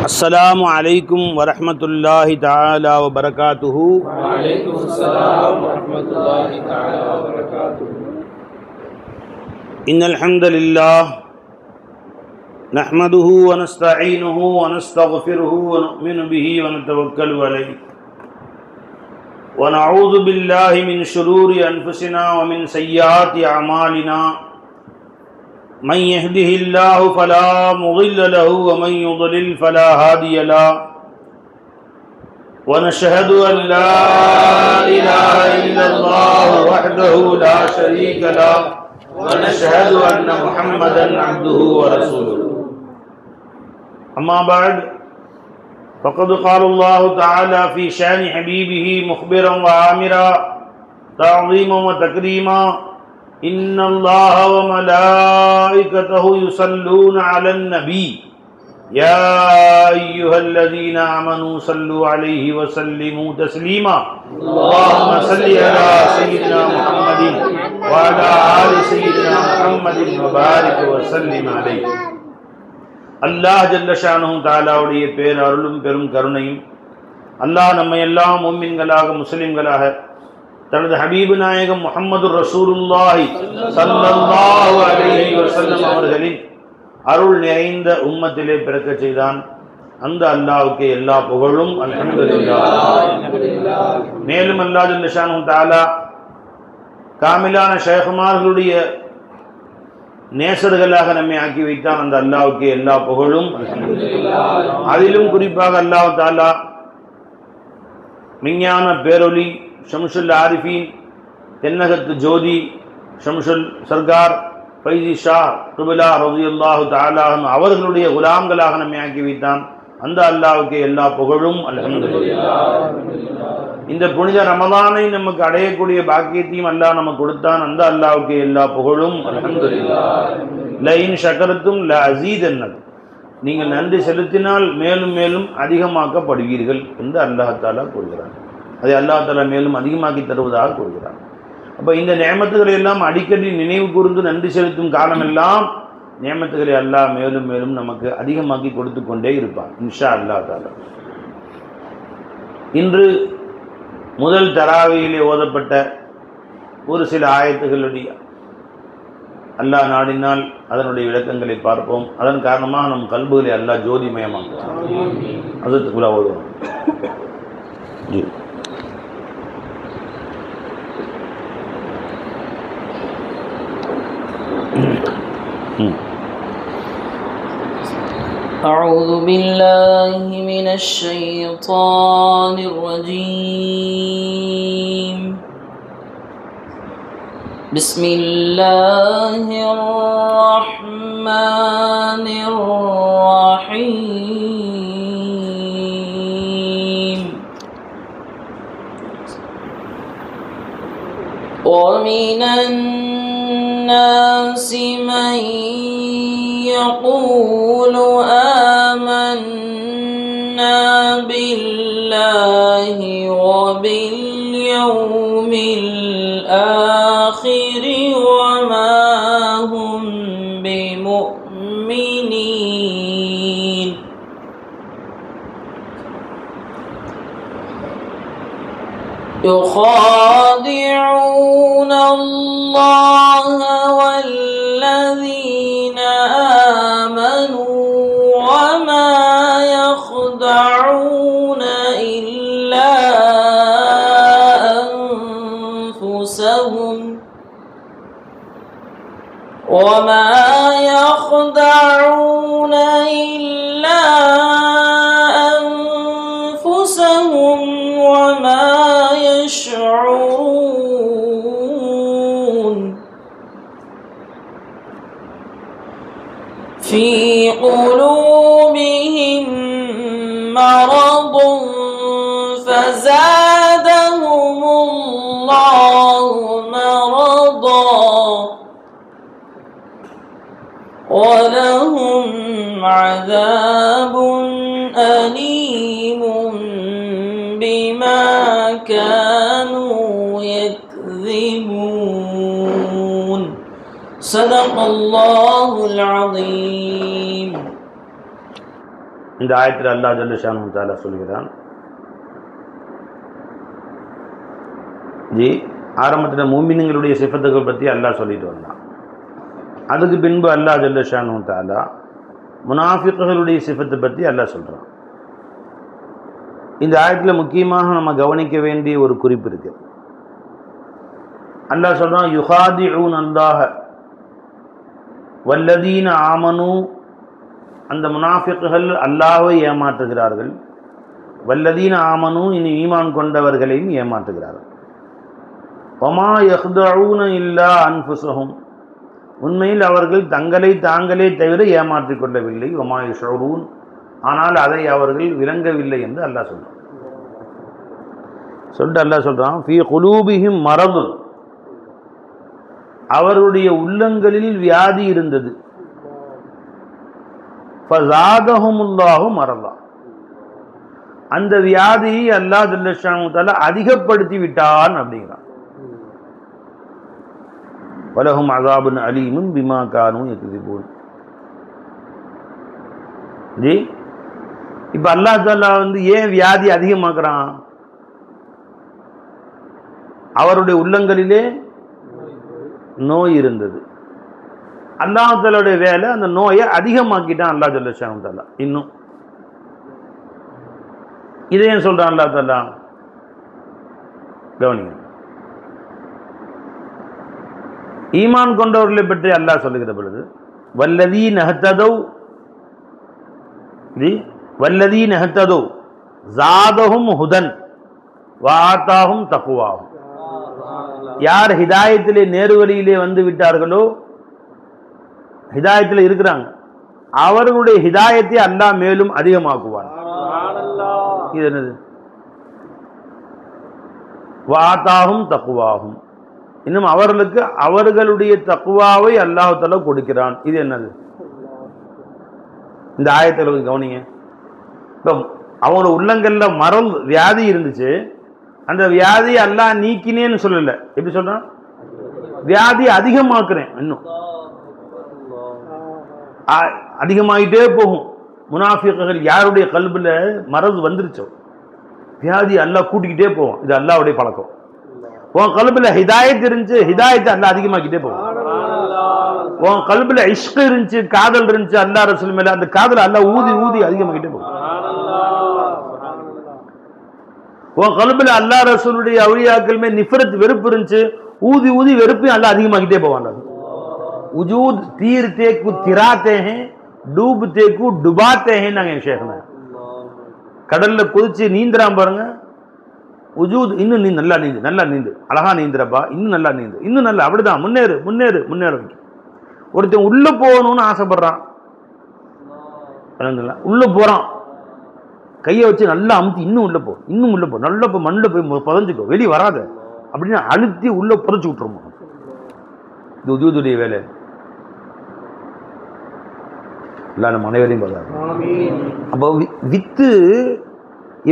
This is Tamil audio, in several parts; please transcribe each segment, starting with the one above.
السلام عليكم ورحمة الله تعالى وبركاته. وعليكم السلام ورحمة الله تعالى وبركاته. إن الحمد لله نحمده ونستعينه ونستغفره ونؤمن به ونتوكل عليه ونعوذ بالله من شرور أنفسنا ومن سيئات أعمالنا. من يهده الله فلا مضل له ومن يضلل فلا هادي له. ونشهد أن لا إله إلا الله وحده لا شريك له ونشهد أن محمدا عبده ورسوله. أما بعد فقد قال الله تعالى في شأن حبيبه مخبرا وآمرا تعظيما وتكريما: إن الله وملائكته يصلون على النبي يا أيها الذين آمنوا صلوا عليه وسلموا تسليما. اللهم صل على سيدنا محمد وعلى آل سيدنا محمد وبارك وسلم عليه. அல்லாஹ் ஜல்ல ஷானஹு தஆலாவுடைய பேரருளும் பெரும் கருணையும் அல்லாஹ் நம்மை எல்லாம் முஃமின்களாக முஸ்லிம்களாக தனது ஹபீபு நாயகம் முஹம்மது ரசூலுல்லாஹி ஸல்லல்லாஹு அலைஹி வஸல்லம் அவர்களின் அருள் நிறைந்த உம்மத்திலே பிறக்க செய்தான். அந்த அல்லாஹ்வுக்கு எல்லா புகழும் அல்ஹம்துலில்லாஹ். மேலும் அல்லாஹ் ஜல்ல ஷானஹு தஆலா காமிலான ஷைഖ்மார்களுடைய நேசர்களாக நம்மை ஆக்கி வைத்தான். அந்த அல்லாஹ்வுக்கு எல்லா புகழும் அல்ஹம்துலில்லாஹ். அதிலும் குறிப்பாக அல்லாஹ் தஆலா விஞ்ஞான பேரொலி ஷம்சுல் ஆரிஃபீன் தென்னகத்து ஜோதி ஷம்சுல் சர்கார் ஃபைசி ஷா குபிலா ரலியல்லாஹு தஆலா அவர்களுடைய குலாம்களாக நம்மை ஆக்கி வைத்தான். அந்த அல்லாஹ்வுக்கு எல்லா புகழும் அல்ஹம்துலில்லாஹ். இந்த புனித ரமதானை நமக்கு அடையக்கூடிய பாக்கியத்தையும் அல்லாஹ் நமக்கு கொடுத்தான். அந்த அல்லாஹ்வுக்கு எல்லா புகழும் அல்ஹம்துலில்லாஹ். லஇன் ஷகர்தும் லஅஸீதன்னக்கும், நீங்கள் நன்றி செலுத்தினால் மேலும் மேலும் அதிகமாக்கப்படுவீர்கள் என்று அல்லாஹ் தஆலா கூறுகிறார். அதை அல்லாஹ் தஆலா மேலும் அதிகமாக்கி தருவதாக கூறுகிறார். அப்போ இந்த நியமத்துகளை எல்லாம் அடிக்கடி நினைவு கூர்ந்து நன்றி செலுத்தும் காலமெல்லாம் நியமத்துகளை அல்லாஹ் மேலும் மேலும் நமக்கு அதிகமாக்கி கொடுத்து கொண்டே இருப்பான் இன்ஷா அல்லாஹ் தஆலா. இன்று முதல் தராவியிலே ஓதப்பட்ட ஒரு சில ஆயத்துகளுடைய அல்லாஹ் நாடினால் அதனுடைய விளக்கங்களை பார்ப்போம். அதன் காரணமாக நம் கல்புகளை அல்லாஹ் ஜோதிமயமாக்குவான். அதுக்குள்ள ஓதுவோம். ஜி أعوذ بالله من الشيطان الرجيم. بسم الله الرحمن الرحيم. ومن الناس من يقول آمنا بالله وباليوم الآخر وما هم بمؤمنين. يخادعون الله والذين آمنوا وما يخدعون إلا أنفسهم وما يخدعون إلا أنفسهم وما يشعرون. في قلوبهم مرض فزادهم الله مرضا ولهم عذاب أليم بما كانوا يكذبون. صدق الله العظيم. இந்த ஆயத்தில் அல்லாஹ் ஜல்ல ஷானஹு தஆலா சொல்கிறான். ஆரம்பத்தில் மூமின்களுடைய சிஃபத்துகள் பற்றி அல்லாஹ் சொல்லிட்டு வந்தான். அதுக்கு பின்பு அல்லாஹ் ஜல்ல ஷானஹு தஆலா முனாஃபிக்குகளுடைய சிஃபத்தை பற்றி அல்லாஹ் சொல்கிறான். இந்த ஆயத்தில் முக்கியமாக நம்ம கவனிக்க வேண்டிய ஒரு குறிப்பு இருக்குது. அல்லாஹ் சொல்கிறான், யுஹாதிஊன் அல்லாஹ வல்லதீன ஆமனு, அந்த முனாஃபிக்குகள் அல்லாஹ்வை ஏமாற்றுகிறார்கள். வல்லதீன ஆமனு, இனி ஈமான் கொண்டவர்களையும் ஏமாற்றுகிறார்கள். வமா யஹ்தஊன இல்லா அன்ஃபுஸஹும், உண்மையில் அவர்கள் தங்களை தாங்களே தவிர ஏமாற்றிக் கொள்ளவில்லை. வமா யஷ்ஊரூன், ஆனால் அதை அவர்கள் விளங்கவில்லை என்று அல்லாஹ் சொல்றான். சொல்லிட்டு அல்லாஹ் சொல்றான், ஃபீ குலூபிஹிம் மரது, அவருடைய உள்ளங்களில் வியாதி இருந்தது. ஃபஸாதஹுமுல்லாஹு மரதா, அந்த வியாதியை அல்லாஹ் ஜல்ல ஷானஹு தஆலா அதிகப்படுத்தி விட்டான் அப்படிங்கிறான். வலஹும் அஸாபுன் அலீமுன் பிமா கானூ யக்ஸிபூன். ஜி, இப்போ அல்லாஹ் தஆலா ஏன் வியாதி அதிகமாக்குறான்? அவருடைய உள்ளங்களிலே நோய் இருந்தது. அல்லாஹ் தஆலாவுடைய வேலை அந்த நோயை அதிகமாக்கிட்டான் அல்லாஹ் ஜல்ல ஷானஹு தஆலா. இன்னும் இதை ஏன் சொல்றான் அல்லாஹ் தஆலா? கவனிங்க. ஈமான் கொண்டவர்களை பற்றி அல்லாஹ் சொல்லுகிற பொழுது, வல்லதீன ஹத்ததௌ வல்லதீன ஹத்ததௌ ஸாதஹும் ஹுதன் வஆதாஹும் தக்வாஹும், யார் ஹிதாயத்திலே நேர்வழியிலே வந்து விட்டார்களோ, ஹிதாயத்தில் இருக்கிறாங்க, அவர்களுடைய ஹிதாயத்தை அல்லாஹ் மேலும் அதிகமாக்குவான். இது என்னது? வஆதாஹும் தக்வாஹும், இன்னும் அவர்களுக்கு அவர்களுடைய தக்வாவை அல்லாஹ் தஆலா கொடுக்கிறான். இது என்னது? இந்த ஆயத்தில் கவனிங்க. இப்போ அவங்களோட உள்ளங்கள்ல மரம் வியாதி இருந்துச்சு, அந்த வியாதி அல்லாஹ் நீக்கினேன்னு சொல்லல. எப்படி சொல்றான்? வியாதி அதிகமாக்குறேன், இன்னும் அதிகமாகிட்டே போகும். முனாஃபிக்குகள் யாருடைய கல்புல மரது வந்துருச்சோ வியாதி அல்லாஹ் கூட்டிக்கிட்டே போவோம். இது அல்லாஹ்வுடைய பழக்கம். உன் கல்புல ஹிதாயத் இருந்துச்சு, ஹிதாயத்தை அல்லாஹ் அதிகமாக்கிட்டே போவோம். உன் கல்புல இஷ்க் இருந்துச்சு, காதல் இருந்துச்சு அல்லாஹ் ரசூல் மேல, அந்த காதல் அல்லாஹ் ஊதி ஊதி அதிகமாக்கிட்டே போவோம். உன் கல்புல அல்லாஹ் ரசூலுடைய அவுலியாக்கள் மேல் நிஃபரத் வெறுப்பு இருந்துச்சு, ஊதி ஊதி வெறுப்பையும் அல்லாஹ் அதிகமாக்கிட்டே போவான். உஜூத் தீர்த்தே கு திராத்தே ஹே, டூப்தே கு டுபாத்தே ஹே. நாங்க ஷேக்னா கடல்ல குதிச்சு நீந்துறான் பாருங்க. உஜூத், இன்னும் நீ நல்லா நீந்து, நல்லா நீந்து, அழகா நீந்துறப்பா, இன்னும் நல்லா நீந்து, இன்னும் நல்லா, அப்படிதான் முன்னேறு முன்னேறு முன்னேற வைக்கும். ஒருத்தன் உள்ள போகணும்னு ஆசைப்படுறான், உள்ள போறான், கையை வச்சு நல்லா அமுத்தி, இன்னும் உள்ள போ, இன்னும் உள்ள போ, நல்லா போ, மண்ணில் போய் புதஞ்சுக்கோ, வெளியே வராத அப்படின்னு அழுத்தி உள்ள புதைச்சு விட்டுருமா. இது உஜூதுடைய வேலை. எல்லாம் நம்ம அனைவரையும் பார்த்தாங்க. அப்போ வித்து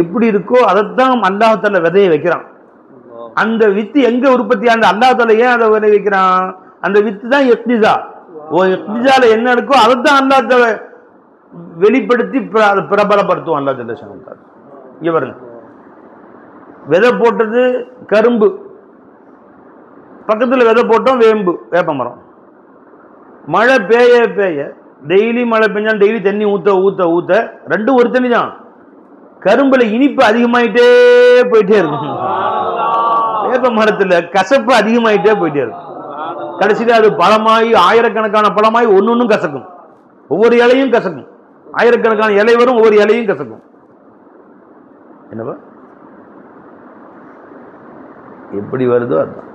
எப்படி இருக்கோ அதைத்தான் அல்லாஹ் தஆலா விதைய வைக்கிறான். அந்த வித்து எங்க உற்பத்தி ஆனது? அல்லாஹ் தஆலா ஏன் அதை விதை வைக்கிறான்? அந்த வித்து தான் இக்திஸா. இக்திஸால என்ன இருக்கோ அதைத்தான் அல்லாஹ் தஆலா வெளிப்படுத்தி பிரபலப்படுத்துவான் அல்லாஹ் ஜல்ல ஷானஹு தஆலா. இங்க பாருங்க, விதை போட்டது கரும்பு, பக்கத்தில் விதை போட்டோம் வேப்ப மரம். மழை பெய்ய பெய்ய, டெய்லி மழை பெஞ்சாலும் டெய்லி தண்ணி ஊற்ற ஊற்ற ஊற்ற ரெண்டும் ஒரு தண்ணி தான். கரும்புல இனிப்பு அதிகமாயிட்டே போயிட்டே இருக்கும், வேப்ப மரத்துல கசப்பு அதிகமாயிட்டே போயிட்டே இருக்கும். கடைசியில் அது பழமாயி ஆயிரக்கணக்கான பழமாயி ஒன்னொன்னும் கசக்கும், ஒவ்வொரு இலையும் கசக்கும், ஆயிரக்கணக்கான இலை வரும், ஒவ்வொரு இலையும் கசக்கும். என்னப்பா எப்படி வருதோ அதுதான்.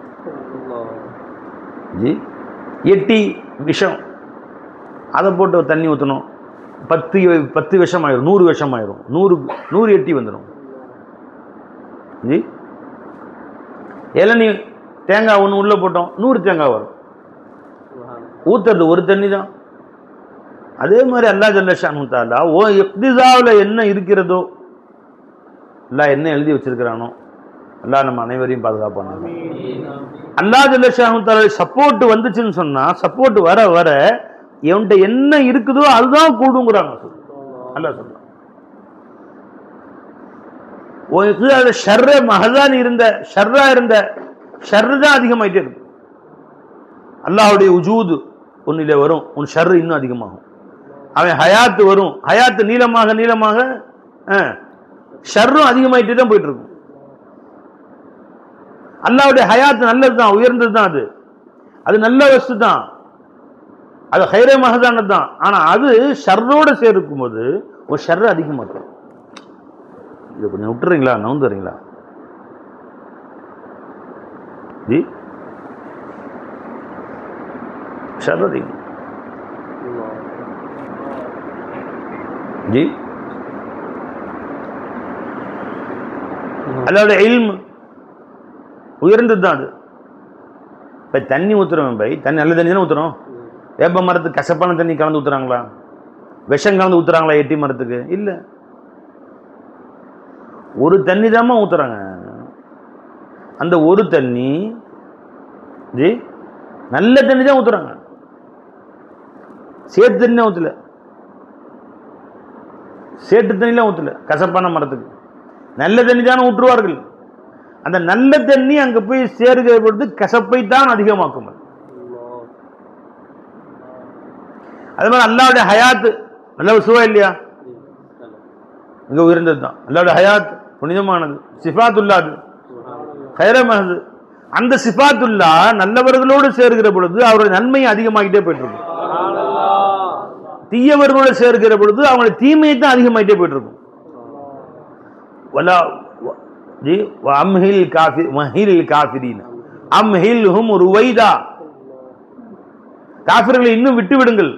எட்டி விஷம், அதை போட்டு தண்ணி ஊற்றணும், 10 விஷம் ஆயிரும், 100 விஷம் ஆயிரும், 100 எட்டி வந்துடும். ஜி, இளநீ தேங்காய் ஒன்று உள்ளே போட்டோம், 100 தேங்காய் வரும். ஊற்றுறது ஒரு தண்ணி தான். அதே மாதிரி அல்லாஹ் ஜல்ல ஷானஹு தஆலா ஓ இக்திஸாவில் என்ன இருக்கிறதோ, அல்லாஹ் என்ன எழுதி வச்சிருக்கிறானோ, அல்லாஹ் நம்ம அனைவரையும் பாதுகாப்பான. அல்லாஹ் ஜல்ல ஷானஹு தஆலா சப்போர்ட் வந்துச்சுன்னு சொன்னா, சப்போர்ட் வர வர எவன்கிட்ட என்ன இருக்குதோ அதுதான் கூடுங்கிறாங்க அல்லாஹ் சொல்றான். அது ஷர்ர மஹதான் இருந்த ஷர்ரா இருந்த ஷர்ரு தான் அதிகமாயிட்டே இருக்கும். அல்லாஹ்வுடைய உஜூது உன்னிலே வரும், உன் ஷர்ரு இன்னும் அதிகமாகும். அவன் ஹயாத்து வரும், ஹயாத்து நீளமாக நீளமாக ஷர்ரும் அதிகமாயிட்டே தான் போயிட்டு இருக்கும். அல்லாஹ்வுடைய ஹயாத்து நல்லது தான், உயர்ந்தது தான், அது நல்ல வஸ்து தான், அது ஹைரே மஹதானது தான். ஆனா அது ஷர்ரோட சேர்க்கும் போது ஒரு ஷர்ரு அதிகமாக்கும். இதை கொஞ்சம் விட்டுறீங்களா, நவுந்துறீங்களா ஜி? ஷர்ரு அதிகம் ஜி. அல்லாஹ்வுடைய இல்ம் உயர்ந்தது தான் அது. இப்போ தண்ணி ஊற்றுறோம், பை தண்ணி நல்ல தண்ணி தானே ஊற்றுறோம். வேப்ப மரத்துக்கு கசப்பான தண்ணி கலந்து ஊற்றுறாங்களா, விஷம் கலந்து ஊற்றுறாங்களா எட்டி மரத்துக்கு? இல்லை, ஒரு தண்ணி தாம்மா ஊற்றுறாங்க. அந்த ஒரு தண்ணி ஜி நல்ல தண்ணி தான் ஊற்றுறாங்க, சேத்து தண்ணி தான் ஊற்றல, சேட்டு தண்ணிலாம் ஊற்றல. கசப்பான மரத்துக்கு நல்ல தண்ணி தானே ஊற்றுவார்கள். அந்த நல்ல தண்ணி அங்கே போய் சேருகிற பொழுது கசப்பை தான் அதிகமாக்கும். அது மாதிரி அல்லாஹ்வுடைய ஹயாத்து நல்ல சுவா இல்லையா, இங்க உயர்ந்தது தான். அல்லாஹ்வுடைய ஹயாத் புனிதமானது, சிஃபாத்துல்லாது ஹைரமஹது. அந்த சிஃபாத்துல்லா நல்லவர்களோடு சேர்கிற பொழுது அவருடைய நன்மை அதிகமாகிட்டே போயிட்டு இருக்கும். தீயவர்களோடு சேர்கிற பொழுது அவங்களுடைய தீமையை தான் அதிகமாகிட்டே போயிட்டு இருக்கும். காஃபிர்களை இன்னும் விட்டு விடுங்கள்,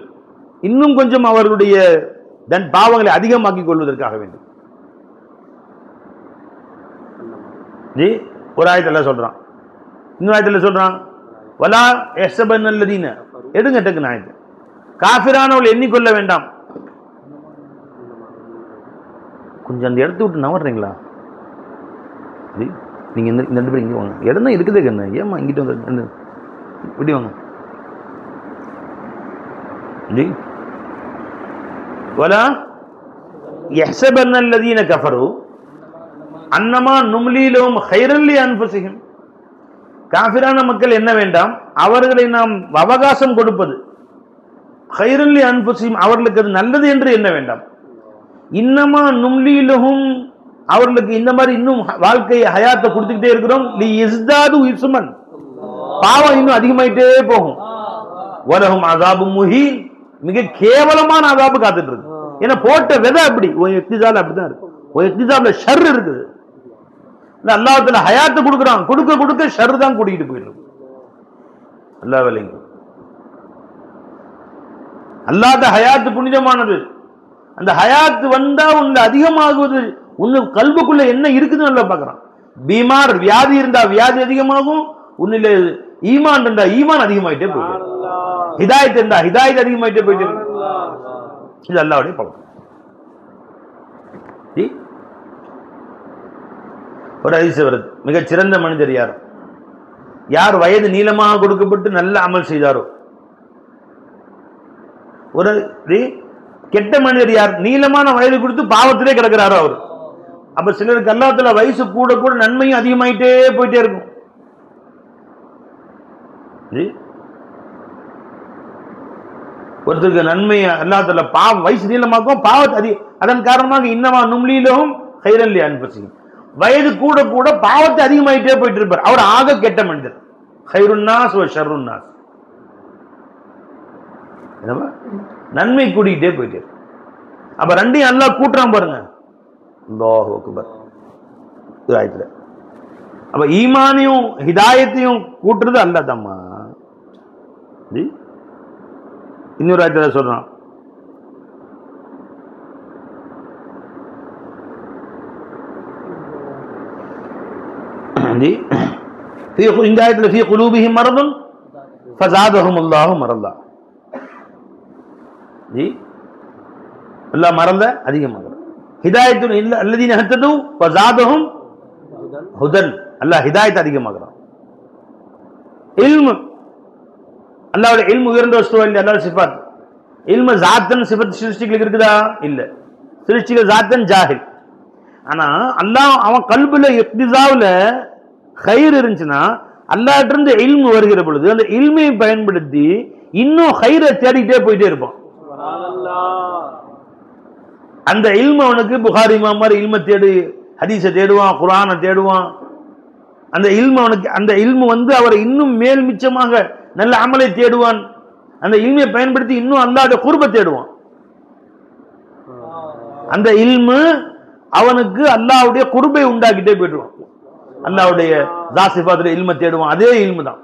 இன்னும் கொஞ்சம் அவர்களுடைய பாவங்களை அதிகமாக்கிக் கொள்வதற்காக வேண்டும். ஜி ஒரு ஆயத்துல சொல்றான், இன்னொரு ஆயத்துல சொல்றான் வலா யஹ்சபன்னல்லதீன, எடுங்க டக்குன்னு ஆயத்து. காஃபிரானவள் எண்ணிக்கொள்ள வேண்டாம். கொஞ்சம் அந்த இடத்த விட்டு நவர்றீங்களா? நீங்க இந்த ரெண்டு பேரும் இங்கே வாங்க, இடம் தான் இருக்குதே கண்ணு, ஏமா இங்கிட்ட வந்து இப்படி வாங்க ஜி. வலா யஹ்சபன்னல்லதீன கஃபரு அன்னமா நும்லீலஹும் கைரன் லி அன்ஃபுஸிஹிம். காஃபிரான மக்கள் என்ன வேண்டாம், அவர்களை நாம் அவகாசம் கொடுப்பது கைரன் லி அன்ஃபுஸிஹிம், அவர்களுக்கு அது நல்லது என்று என்ன வேண்டாம். இன்னமா நும்லீலஹும், அவர்களுக்கு இந்த மாதிரி இன்னும் வாழ்க்கையை ஹயாத்தை கொடுத்துக்கிட்டே இருக்கிறோம். லி இஸ்தாது இஸ்மன், பாவம் இன்னும் அதிகமாயிட்டே போகும். வலஹும் அஸாபும் முஹீன், மிக கேவலமான அஸாபு காத்துட்டு இருக்கு. ஏன்னா போட்ட விதை அப்படி, இக்திசால் அப்படிதான் இருக்கு, இக்திசால்ல ஷர் இருக்குது. அல்லாஹ் தஆலா ஹயாத்தை கொடுக்குறான், கொடுக்க கொடுக்க ஷர் தான் கூட்டிட்டு போயிடும். அல்லாஹ் வலைங்க, அல்லாஹ்த ஹயாத்து புனிதமானது. அந்த ஹயாத்து வந்தா உன்னை அதிகமாகுவது, உன்னு கல்புக்குள்ள என்ன இருக்குதுன்னு நல்லா பார்க்கறான். பீமார் வியாதி இருந்தா வியாதி அதிகமாகும், உன்னில ஈமான் இருந்தா ஈமான் அதிகமாயிட்டே போயிடும், ஹிதாயத் இருந்தா ஹிதாயத் அதிகமாயிட்டே போயிட்டு. இது அல்லாஹ்வுடைய பழக்கம். ஒரு ஹதீஸ் வருது, மிகச் சிறந்த மனிதர் யார், யார் வயது நீளமாக கொடுக்கப்பட்டு நல்ல அமல் செய்தாரோ. ஒரு கெட்ட மனிதர் யார், நீளமான வயது கொடுத்து பாவத்திலே கிடக்கிறாரோ அவர். அப்ப சிலருக்கு அல்லாஹ் தஆலா வயசு கூட கூட நன்மையும் அதிகமாயிட்டே போயிட்டே இருக்கும். ஒருத்தருக்கு நன்மை அல்லாஹ் தஆலா பாவம் வயசு நீளமாக்கும், பாவத்தை அதன் காரணமாக இன்னமா நும்லீலஹும் கைரன் லி அன்ஃபுஸிஹிம், வயது கூட கூட பாவத்தை அதிகமாயிட்டே போயிட்டு இருப்பார். அவர் ஆக கெட்ட மனிதர். கைருன் நாஸ் வ ஷர்ருன் நாஸ், நன்மை கூட்டிகிட்டே போயிட்டே. அப்ப ரெண்டையும் அல்லாஹ் கூட்டுறான் பாருங்க. அல்லாஹு அக்பர். ஆயத்துல அப்ப ஈமானையும் ஹிதாயத்தையும் கூட்டுறது அல்லாஹ் தம்மா. இன்னொரு ஆயத்துல சொல்றான், இந்த ஆயத்துல ஃபீ குலூபிஹிம் மரதுன் ஃபஸாதஹும் அல்லாஹு மரதா. ஜி அல்லாஹ் மறந்த அதிகமாக ஹிதாயத்துன் இல்ல அல்லதீன ஹதது ஃபஸாதஹும் ஹுதன், அல்லாஹ் ஹிதாயத் அதிகமாகறான். இல்ம், அல்லாஹ்வுடைய இல்ம் உயர்ந்த வஸ்து இல்ல, அல்லாஹ் சிஃபாத். இல்ம் ஜாத்தன் சிஃபத் சிருஷ்டிகளுக்கு இருக்குதா? இல்ல, சிருஷ்டிகள் ஜாத்தன் ஜாஹில். ஆனா அல்லாஹ் அவன் கல்புல இக்திசாவுல ஹைர் இருந்துச்சுன்னா அல்லாஹ்ட்ட இருந்து இல்மு வருகிற பொழுது அந்த இல்மையை பயன்படுத்தி இன்னும் ஹைரை தேடிக்கிட்டே போயிட்டே இருப்பான். அந்த இல்மு அவனுக்கு புகாரி இமாம் மாதிரி இல்மை தேடு, ஹதீஸை தேடுவான், குர்ஆனை தேடுவான். அந்த இல்மு அவனுக்கு அந்த இல்மு வந்து அவரை இன்னும் மேல் மிச்சமாக நல்ல அமலை தேடுவான். அந்த இல்மையை பயன்படுத்தி இன்னும் அல்லாஹ்வுடைய குர்பை தேடுவான். அந்த இல்மு அவனுக்கு அல்லாஹ்வுடைய குர்பை உண்டாக்கிட்டே போயிடுவான். அல்லாஹ்வுடைய ஜாசிபாத்துல இல்மை தேடுவான், அதே இல்மு தான்.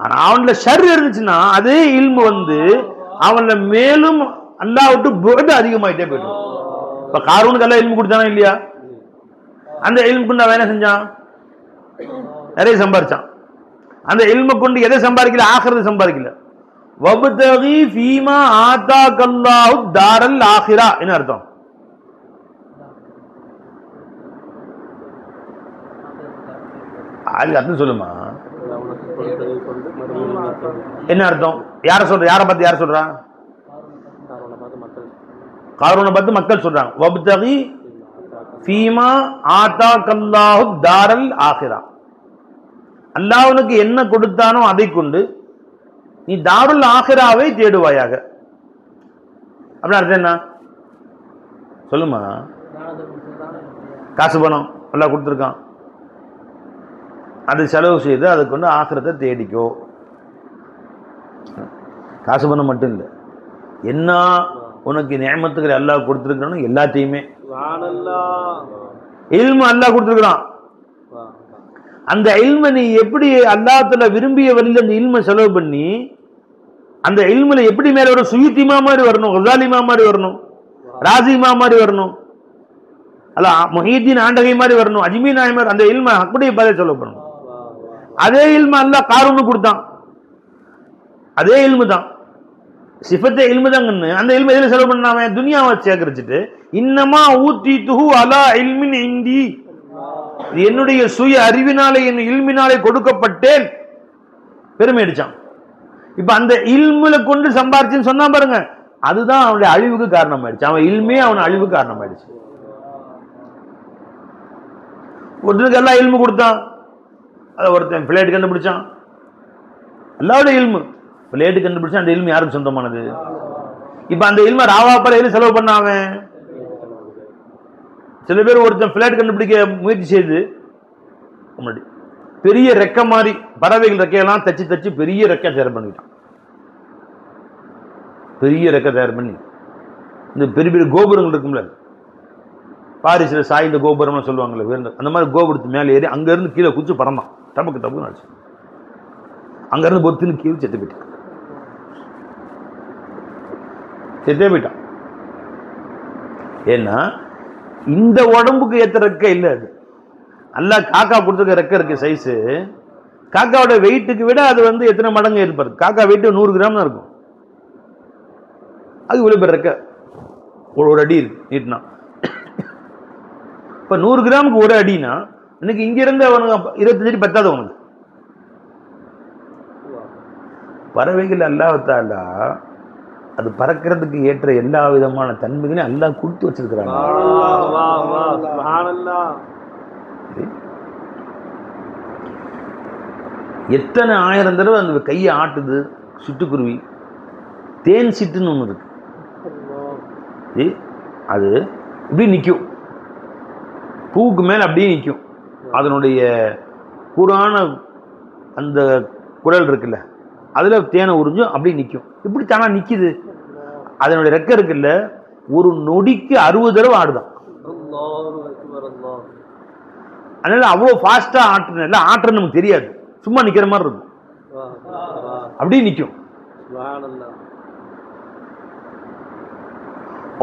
ஆனா அவன்ல ஷர் இருந்துச்சுன்னா அதே இல்மு வந்து அவன்ல மேலும் அல்லாஹ் விட்டு புஅத் அதிகமாயிட்டே போயிடுவான். இப்ப காரூனுக்கு எல்லாம் இல்மு கொடுத்தானா இல்லையா? அந்த இல்மு கொண்டு அவன் என்ன செஞ்சான்? நிறைய சம்பாரிச்சான். அந்த இல்மு கொண்டு எதை சம்பாதிக்கல? ஆখিরাত சம்பாதிக்கல. வப்தகி ஃபீமா ஆதாகல்லாஹு தாரல் ஆখিরা என்ன அர்த்தம்? அது அர்த்தம் சொல்லுமா? என்ன அர்த்தம்? யார சொல்ற? யாரை பார்த்து யார் சொல்றா? காரூனை பார்த்து மக்கள் சொல்றாங்க. வப்தகி ஃபீமா ஆதாகல்லாஹு தாரல் ஆখিরা, அல்லாஹ் உனக்கு என்ன கொடுத்தானோ அதை கொண்டு நீ தாருல் ஆখিরাவை தேடுவாயாக. அப்படின்னு அர்த்தம் என்ன சொல்லுமா? காசு பணம் அல்லாஹ் கொடுத்துருக்கான், அது செலவு செய்து அதை கொண்டு ஆখিরাத்தை தேடிக்கோ. காசு பணம் மட்டும் இல்லை, என்ன உனக்கு நியமத்துக்களை அல்லாஹ் கொடுத்துருக்கானோ எல்லாத்தையுமே இல்மு அல்லாஹ் கொடுத்துருக்கான். அந்த இல்மை நீ எப்படி அல்லாஹ்வுல விரும்பிய வழியில் அந்த இல்மை செலவு பண்ணி அந்த இல்முல எப்படி மேல வரும்? சுயூத்திமா மாதிரி வரணும், கசாலிமா மாதிரி வரணும், ராசிமா மாதிரி வரணும், அல்ல முஹீதீன் ஆண்டகை மாதிரி வரணும், அஜ்மீன் நாய் மாதிரி. அந்த இல்மை அப்படியே பதில் செலவு பண்ணணும். அதே இல்மை அல்லாஹ் காரூனுக்கு கொடுத்தான், அதே இல்மு தான், சிஃபத்தை இல்மு தாங்கன்னு. அந்த இல்மை எதில் செலவு பண்ணாம துனியாவை சேகரிச்சுட்டு இன்னமா ஊத்தித்துஹு அலா இல்மின் இந்தி, என்னுடைய சுய அறிவினாலே என் இல்மினாலே கொடுக்கப்பட்டேன் பெருமை அடிச்சான். இப்ப அந்த இல்முல கொண்டு சம்பாரிச்சுன்னு சொன்னா பாருங்க, அதுதான் அவனுடைய அழிவுக்கு காரணம் ஆயிடுச்சு. அவன் இல்மே அவன் அழிவுக்கு காரணம் ஆயிடுச்சு. ஒருத்தனுக்கு எல்லாம் இல்மு கொடுத்தான், அதை ஒருத்தன் பிளேட் கண்டுபிடிச்சான், அல்லாவுடைய இல்மு பிளேட்டு கண்டுபிடிச்சான். அந்த இல்மு யாருக்கு சொந்தமானது? இப்ப அந்த இல்ம ராவாப்பால எது செலவு பண்ணாம? சில பேர் ஒருத்தன் பிளேட் கண்டுபிடிக்க முயற்சி செய்து முன்னாடி பெரிய ரெக்க மாதிரி பறவைகள் ரெக்கையெல்லாம் தச்சு தச்சு பெரிய ரெக்கை தயார் பண்ணிட்டான். பெரிய ரெக்கை தயார் பண்ணி இந்த பெரிய பெரிய கோபுரங்கள் இருக்கும்ல, பாரிஸ்ல சாய்ந்த கோபுரம்னு சொல்லுவாங்கல்ல, அந்த மாதிரி கோபுரத்து மேலே ஏறி அங்க இருந்து கீழே குச்சி பறந்தான். டப்புக்கு டப்புன்னு அடிச்சு அங்க இருந்து பொத்துன்னு கீழே செத்து போயிட்டான். செத்தே போயிட்டான். ஏன்னா இந்த உடம்புக்கு ஏற்ற ரெக்கை இல்லை அது. அல்லாஹ் காக்கா கொடுத்துருக்க ரெக்கை இருக்கு சைஸு, காக்காவோட வெயிட்டுக்கு விட அது வந்து எத்தனை மடங்கு இருப்பாரு? காக்கா வெயிட் 100 கிராம் தான் இருக்கும். அது இவ்வளவு பேர் ரெக்கை, ஒரு அடி இருக்கு நீட்னா. இப்ப 100 கிராமுக்கு ஒரு அடினா இன்னைக்கு இங்க இருந்து அவனுக்கு 25 அடி பத்தாது அவனுக்கு. பறவைகள் அல்லாஹ் தஆலா அது பறக்கிறதுக்கு ஏற்ற எல்லா விதமான தன்மைகளையும் அல்லாஹ் கொடுத்து வச்சிருக்கிறாங்க. எத்தனை ஆயிரம் தடவை அந்த கையை ஆட்டுது சிட்டுக்குருவி. தேன் சிட்டுன்னு ஒன்று இருக்கு, அது இப்படி நிற்கும், பூவுக்கு மேலே அப்படியே நிற்கும். அதனுடைய கூரான அந்த குடல் இருக்குல்ல, அதில் தேனை உறிஞ்சும் அப்படியே நிற்கும். இப்படி தானா நிற்கிது. அதனுடைய ரெக்கை இருக்குல்ல, ஒரு நொடிக்கு 60 தடவை ஆடுதான். அதனால அவ்வளோ ஃபாஸ்டா ஆட்டுறதுல ஆட்டுறது நமக்கு தெரியாது, சும்மா நிக்கிற மாதிரி இருக்கும், அப்படியே நிற்கும்.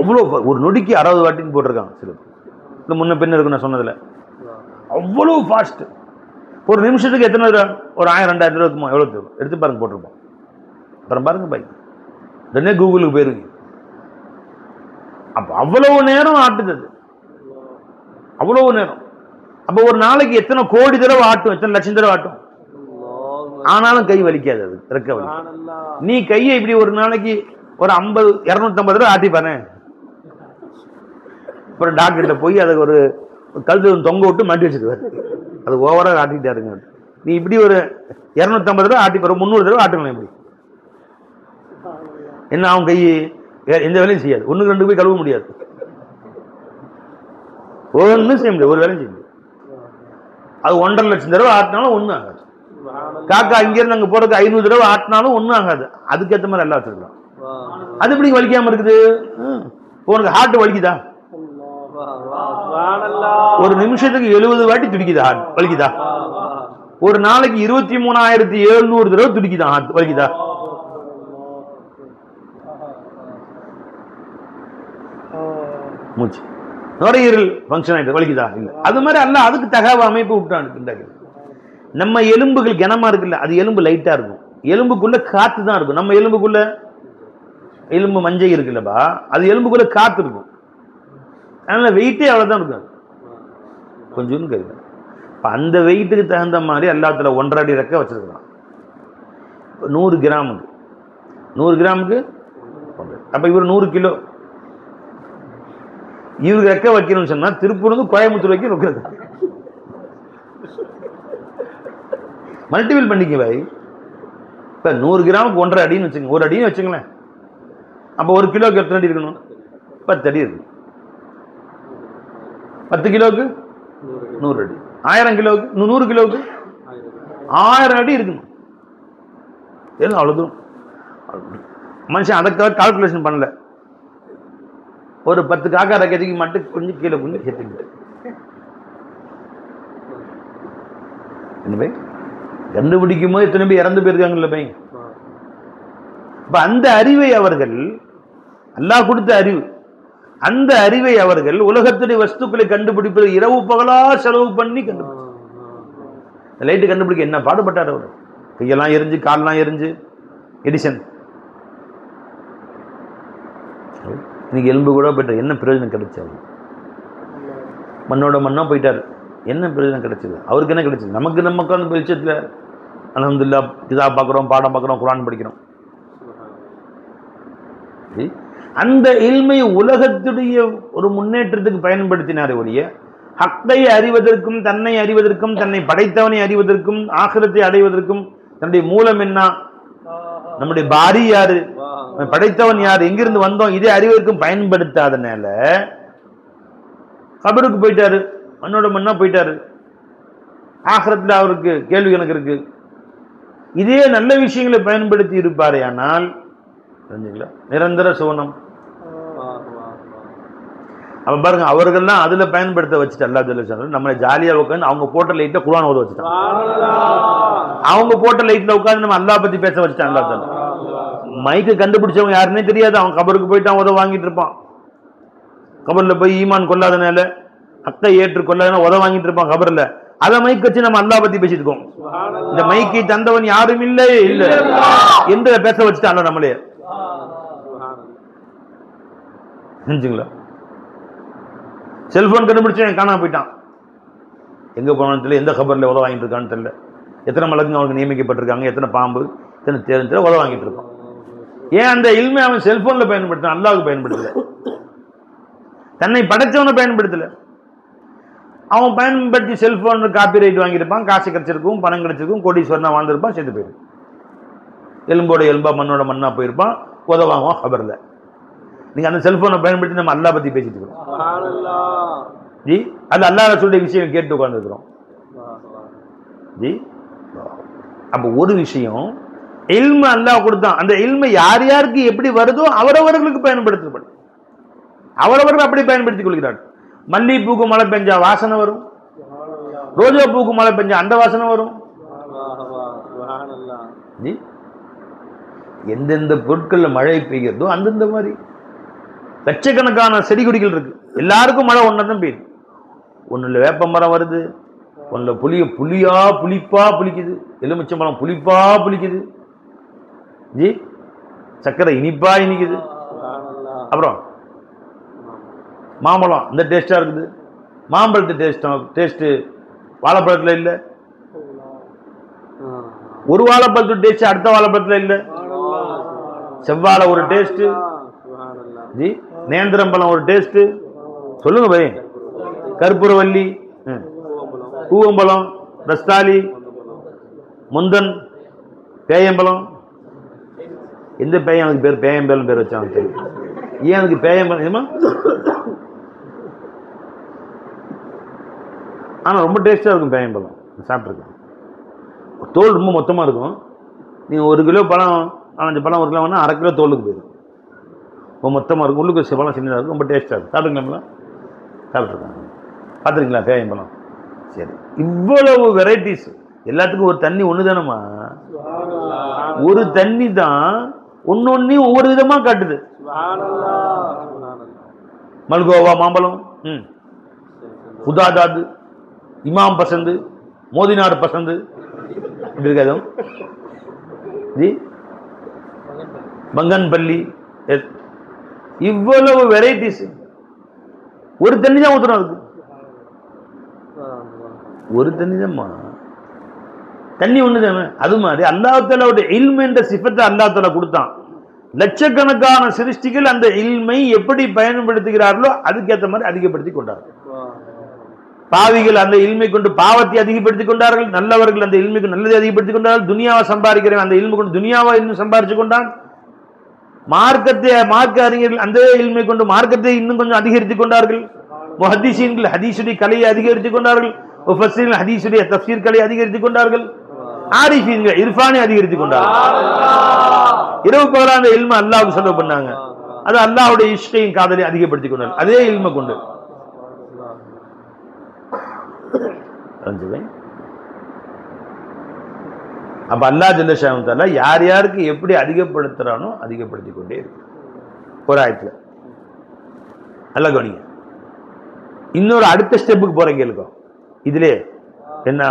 அவ்வளோ ஒரு நொடிக்கு 60 வாட்டின்னு போட்டிருக்காங்க சில இந்த முன்ன பின்ன இருக்கு. நான் சொன்னதுல அவ்வளோ ஃபாஸ்ட். ஒரு நிமிஷத்துக்கு எத்தனை ரூபா? ஒரு 1000-2000 ரூபா இருக்குமா? எவ்வளோ தேவை எடுத்து பாருங்க, போட்டிருப்போம். அப்புறம் பாருங்க பை, உடனே கூகுளுக்கு போயிருங்க. அப்போ அவ்வளவு நேரம் ஆட்டுது, அவ்வளவு நேரம். அப்போ ஒரு நாளைக்கு எத்தனை கோடி தடவை ஆட்டும், எத்தனை லட்சம் தடவை ஆட்டும். ஆனாலும் கை வலிக்காது, அது ரெக்க வலி. நீ கையை இப்படி ஒரு நாளைக்கு ஒரு 50-250 தடவை ஆட்டி பாரு. அப்புறம் டாக்டர்கிட்ட போய் அதுக்கு கழுத்து தொங்க விட்டு மாட்டி வச்சிருவாரு. அது ஓவராக ஆட்டிக்கிட்டாருங்க. நீ இப்படி ஒரு 250 தடவை ஆட்டி போற, 300 தடவை ஆட்டுங்களேன். இப்படி என்ன அவன் கை எந்த வேலையும் செய்யாது. 1 2 போய் கழுவ முடியாது, ஒன்றும் செய்ய முடியாது, ஒரு வேலையும் செய்ய முடியாது. அது 1.5 லட்சம் தடவை ஆட்டினாலும் ஒன்றும் ஆகாது. காக்கா இங்கிருந்து அங்கே போறதுக்கு 500 தடவை ஆட்டினாலும் ஒன்றும் ஆகாது. அதுக்கேற்ற மாதிரி எல்லாம் வச்சிருக்கலாம். அது எப்படி வலிக்காம இருக்குது? உனக்கு ஹார்ட் வலிக்குதா? ஒரு நிமிஷத்துக்கு 70 வாட்டி துடிக்குதா? ஹார்ட் வலிக்குதா? ஒரு நாளைக்கு 23,700 தடவை துடிக்குதா? ஹார்ட் வலிக்குதா? மூச்சு நுரையீரல் ஃபங்க்ஷன் ஆயிட்டு வலிக்குதா? இல்லை. அது மாதிரி அல்ல அதுக்கு தகவ அமைப்பு விட்டான். நம்ம எலும்புகள் கனமா இருக்குல்ல, அது எலும்பு லைட்டா இருக்கும். எலும்புக்குள்ள காத்து தான் இருக்கும். நம்ம எலும்புக்குள்ள எலும்பு மஞ்சள் இருக்குல்லப்பா, அது எலும்புக்குள்ள காத்து இருக்கும். அதனால வெயிட்டே அவ்வளவுதான் இருக்கும், கொஞ்சம் கேட்கு. அந்த வெயிட்டுக்கு தகுந்த மாதிரி எல்லாத்துல 1.5 அடி ரெக்க வச்சிருக்கலாம். 100 கிராமுக்கு 100 கிராமுக்கு அப்ப இவர் 100 கிலோ. இவருக்கு ரெக்க வைக்கணும்னு சொன்னா திருப்பூர் வந்து கோயம்புத்தூர் வைக்க வைக்கிறது. மல்டிபிள் பண்ணிக்க பாய். இப்ப 100 கிராமுக்கு 1.5 அடின்னு வச்சுங்க, 1 அடின்னு வச்சுங்களேன். அப்ப 1 கிலோக்கு எத்தனை அடி இருக்கணும்? 10 அடி இருக்கு. 10 கிலோவுக்கு 100 அடி. 1000 கிலோவுக்கு 100 கிலோவுக்கு 1000 அடி இருக்கணும். அவ்வளவு தூரம் மனுஷன் அதுக்காக கால்குலேஷன் பண்ணல. ஒரு 10 காக்கா ரக்கத்துக்கு மட்டும் கொஞ்சம் கீழே கொஞ்சம் சேர்த்துக்கிட்டு என்ன பை கண்டுபிடிக்கும் போது எத்தனை பேர் இறந்து போயிருக்காங்கல்ல பை. இப்ப அந்த அறிவை அவர்கள், அல்லாஹ் கொடுத்த அறிவு, அந்த அறிவை அவர்கள் உலகத்துடைய வஸ்துக்களை கண்டுபிடிப்பது இரவு பகலா செலவு பண்ணி கண்டுபிடிச்சு. லைட்டு கண்டுபிடிக்க என்ன பாடுபட்டார் அவர். கையெல்லாம் எரிஞ்சு கால்லாம் எரிஞ்சு. எடிசன் இன்னைக்கு எலும்பு கூட போயிட்டார். என்ன பிரயோஜனம் கிடைச்சாரு? மண்ணோட மண்ணா போயிட்டாரு. என்ன பிரயோஜனம் கிடைச்சது? அவருக்கு என்ன கிடைச்சது? நமக்கு நமக்கு அந்த வெளிச்சத்தில் அல்ஹம்துலில்லாஹ் கிதாப் பார்க்குறோம், பாடம் பார்க்குறோம், குர்ஆன் படிக்கிறோம். அந்த இல்மை உலகத்துடைய ஒரு முன்னேற்றத்துக்கு பயன்படுத்தினாரே ஒழிய ஹக்கை அறிவதற்கும், தன்னை அறிவதற்கும், தன்னை படைத்தவனை அறிவதற்கும், ஆகிரத்தை அடைவதற்கும், தன்னுடைய மூலம் என்ன, நம்முடைய பாரி யாரு, படைத்தவன் யார், எங்கிருந்து வந்தோம், இதே அறிவதற்கும் பயன்படுத்தாதனால கபருக்கு போயிட்டாரு. மண்ணோட மண்ணா போயிட்டாரு. ஆகிரத்தில் அவருக்கு கேள்வி கணக்கு இருக்கு. இதே நல்ல விஷயங்களை பயன்படுத்தி இருப்பாரே ஆனால் நிரந்தர சோனம். அப்ப பாருங்க, அவர்கள்லாம் அதுல பயன்படுத்த வச்சுட்டு அல்லாஹ் ஜல்ல ஷானஹு நம்மளை ஜாலியா உட்காந்து அவங்க போட்ட லைட்ல குர்ஆன் ஓத வச்சுட்டான். அவங்க போட்ட லைட்ல உட்காந்து நம்ம அல்லாஹ் பத்தி பேச வச்சுட்டான். அல்லாஹ் தஆலா மைக்கு கண்டுபிடிச்சவங்க யாருன்னே தெரியாது. அவன் கபருக்கு போயிட்டு உத வாங்கிட்டு இருப்பான். கபர்ல போய் ஈமான் கொள்ளாதனால, அத்தை ஏற்று கொள்ளாதனால உத வாங்கிட்டு இருப்பான் கபர்ல. அதை மைக் வச்சு நம்ம அல்லாஹ் பத்தி பேசிட்டு இருக்கோம். இந்த மைக்கை தந்தவன் யாரும் இல்லை இல்ல என்று பேச வச்சுட்டான் நம்மளே. செஞ்சுங்களா? செல்போன் கண்டுபிடிச்சவன் காணாம போயிட்டான். எங்க போனான்னு தெரியல, எந்த கபர்ல உத வாங்கிட்டு இருக்கான்னு தெரியல, எத்தனை மலக்குங்க அவனுக்கு நியமிக்கப்பட்டிருக்காங்க, எத்தனை பாம்பு, எத்தனை தேர்ந்து உத வாங்கிட்டு இருக்கான். ஏன் அந்த இல்மை அவன் செல்போன்ல பயன்படுத்தான், அல்லாஹ்வுக்கு பயன்படுத்தல, தன்னை படைச்சவனை பயன்படுத்தல. அவன் பயன்படுத்தி செல்போன் காப்பி ரைட் வாங்கியிருப்பான், காசு கிடைச்சிருக்கும், பணம் கிடைச்சிருக்கும், கோடீஸ்வரனா வாழ்ந்திருப்பான், செத்து போயிருக்கும். எலும்போட எலும்பா மண்ணோட மண்ணா போயிருப்பான், உதவாங்குவான் கபர்ல. நீங்க அந்த செல்போனை பயன்படுத்தி நம்ம அல்லாஹ் பத்தி பேசிட்டு இருக்கிறோம். ஜி அது அல்லாஹ் ரசூலுடைய விஷயம் கேட்டு உட்கார்ந்துருக்கிறோம். ஜி அப்ப ஒரு விஷயம் இல்ம அல்லாஹ் கொடுத்தான். அந்த இல்மை யார் யாருக்கு எப்படி வருதோ அவரவர்களுக்கு பயன்படுத்தப்படும். அவரவர்கள் அப்படி பயன்படுத்திக் கொள்கிறார்கள். மல்லிகைப்பூக்கு மழை பெஞ்சா வாசனை வரும், ரோஜா பூக்கு மழை பெஞ்சா அந்த வாசனை வரும். ஜி எந்தெந்த பொருட்கள்ல மழை பெய்கிறதோ அந்தந்த மாதிரி லட்சக்கணக்கான செடி கொடிகள் இருக்கு. எல்லாருக்கும் மழை ஒன்னதான் பெய்யுது. ஒண்ணுல வேப்ப மரம் வருது, ஒன்னுல புளிப்பா புளிக்குது, எலுமிச்சம்பழம் புளிப்பா புளிக்குது, ஜி சக்கரை இனிப்பா இனிக்குது. அப்புறம் மாம்பழம் இந்த டேஸ்டா இருக்குது, மாம்பழத்து டேஸ்ட் வாழைப்பழத்துல இல்ல, ஒரு வாழைப்பழத்து டேஸ்ட் அடுத்த வாழைப்பழத்துல இல்ல. செவ்வாழை ஒரு டேஸ்ட், ஜி நேந்திரம்பழம் ஒரு டேஸ்ட். சொல்லுங்க பை, கற்பூரவல்லி, பூவம்பழம், ரஸ்தாலி, முந்தன், பேயம்பழம். எந்த பேயம் அதுக்கு பேர் பேயம்பழம் பேர் வச்சாங்க தெரியும். ஏன் அதுக்கு பேயம்பழம் ஏமா? ஆனால் ரொம்ப டேஸ்டாக இருக்கும் பேயம்பழம். சாப்பிட்ருக்கேன். தோல் ரொம்ப மொத்தமாக இருக்கும். நீங்கள் 1 கிலோ பழம் 4-5 பழம் 1 கிலோ வேணால் 1/2 கிலோ தோலுக்கு போயிடும். ரொம்ப மொத்தமாக இருக்கும். உள்ளுக்கு பழம் சின்னதாக இருக்கும். ரொம்ப டேஸ்ட்டாக இருக்கும். சாப்பிட்டுங்களா? சாப்பிட்ருக்காங்க. பார்த்துருக்கீங்களா பேயம்பழம்? சரி, இவ்வளவு வெரைட்டிஸ். எல்லாத்துக்கும் ஒரு தண்ணி ஒன்று தானம்மா. ஒரு தண்ணி தான் ஒன்னொன்னையும் ஒவ்வொரு விதமாக காட்டுது. மல்கோவா மாம்பழம், உதாதாது, இமாம் பசந்து, மோதிநாடு பசந்து, இப்படி இருக்காது ஜி, பங்கன்பள்ளி, இவ்வளவு வெரைட்டிஸ். ஒரு தண்ணி தான் ஊத்துறோம். அதுக்கு ஒரு தண்ணி தான்மா. தண்ணி ஒண்ணு தானே. அது மாதிரி அல்லாஹ் தஆலாவுடைய இல்ம் என்ற சிஃபத்தை அல்லாஹ் தஆலா கொடுத்தான். லட்சக்கணக்கான சிருஷ்டிகள் அந்த இல்மை எப்படி பயன்படுத்துகிறார்களோ அதுக்கேற்ற மாதிரி அதிகப்படுத்தி கொண்டார்கள். பாவிகள் அந்த இல்மை கொண்டு பாவத்தை அதிகப்படுத்திக் கொண்டார்கள். நல்லவர்கள் அந்த இல்மை கொண்டு நல்லதை அதிகப்படுத்திக் கொண்டார்கள். துனியாவை சம்பாதிக்கிறவன் அந்த இல்மை கொண்டு துனியாவை இன்னும் சம்பாதிச்சு கொண்டான். மார்க்க அறிஞர்கள் அந்த இல்மை கொண்டு மார்க்கத்தை இன்னும் கொஞ்சம் அதிகரித்துக் கொண்டார்கள். முஹத்திஸீன்கள் ஹதீஸுடைய கலையை அதிகரித்துக் கொண்டார்கள். முஃபஸ்ஸிரீன்கள் ஹதீஸுடைய தஃப்சீர் கலையை அதிகரித்துக் கொண்டார்கள். ஆரிஃபீன்கள் இர்ஃபானை அதிகரித்துக் கொண்டார்கள். இரவு பகலா அந்த இல்மை அல்லாஹ்வுக்கு செலவு பண்ணாங்க. அது அல்லாஹ்வுடைய இஷ்கையின் காதலை அதிகப்படுத்திக் கொண்டார்கள். அதே இல்மை கொண்டு. அப்ப அல்லாஹ் ஜல்ல ஷானஹு தஆலா யார் யாருக்கு எப்படி அதிகப்படுத்துறானோ அதிகப்படுத்திக் கொண்டே இருக்கு. ஒரு ஆயத்துல நல்லா கவனிங்க. இன்னொரு அடுத்த ஸ்டெப்புக்கு போறேன் கேளுங்க. இதுல என்ன,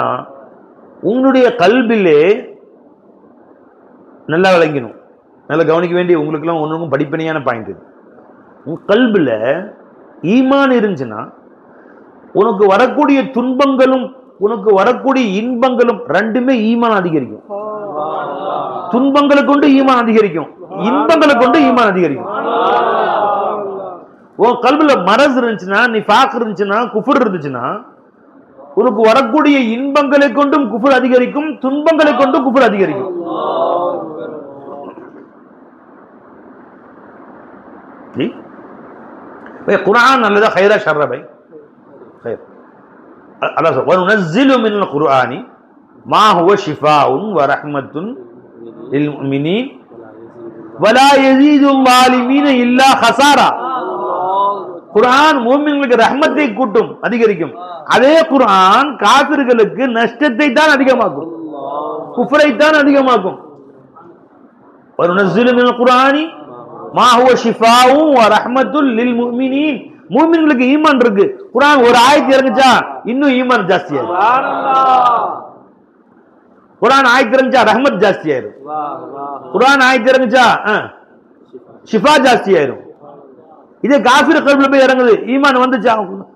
உங்களுடைய கல்விலே நல்லா விளங்கணும், நல்லா கவனிக்க வேண்டிய உங்களுக்கெல்லாம் ஒன்றுக்கும் படிப்பனையான பாயிண்ட் இது. உங்க கல்வில ஈமான் இருந்துச்சுன்னா உனக்கு வரக்கூடிய துன்பங்களும் உனக்கு வரக்கூடிய இன்பங்களும் ரெண்டுமே ஈமான் அதிகரிக்கும். துன்பங்களை கொண்டு ஈமான் அதிகரிக்கும், இன்பங்களை கொண்டு ஈமான் அதிகரிக்கும். உன் கல்வில மரஸ் இருந்துச்சுன்னா, நிஃபாக் இருந்துச்சுன்னா, குஃபர் இருந்துச்சுன்னா உனக்கு வரக்கூடிய இன்பங்களை கொண்டும் குஃபர் அதிகரிக்கும், துன்பங்களை கொண்டும் குஃபர் அதிகரிக்கும். குர்ஆன் நல்லதா ஹைரா ஷர்ரா பை? خير. الله سبحانه وننزل من القرآن ما هو شفاء ورحمة للمؤمنين ولا يزيد الظالمين إلا خسارا. குர்ஆன் முஃமின்களுக்கு ரஹ்மத்தை கூட்டும், அதிகரிக்கும். அதே குர்ஆன் காஃபிர்களுக்கு நஷ்டத்தை தான் அதிகமாக்கும், குஃப்ரை தான் அதிகமாக்கும். وَنُنَزِّلُ مِنَ الْقُرْآنِ مَا هُوَ شِفَاءٌ وَرَحْمَةٌ لِلْمُؤْمِنِينَ. மூமின்களுக்கு ஈமான் இருக்கு. குர்ஆன் ஒரு ஆயத்து இறங்குச்சா இன்னும் ஈமான் ஜாஸ்தியாயிரும். குர்ஆன் ஆயத்து இறங்குச்சா ரஹ்மத் ஜாஸ்தியாயிரும். குர்ஆன் ஆயத்து இறங்குச்சா ஷிஃபா ஜாஸ்தியாயிரும். இதே காஃபிர் கல்வில போய் இறங்குது, ஈமான் வந்துச்சா,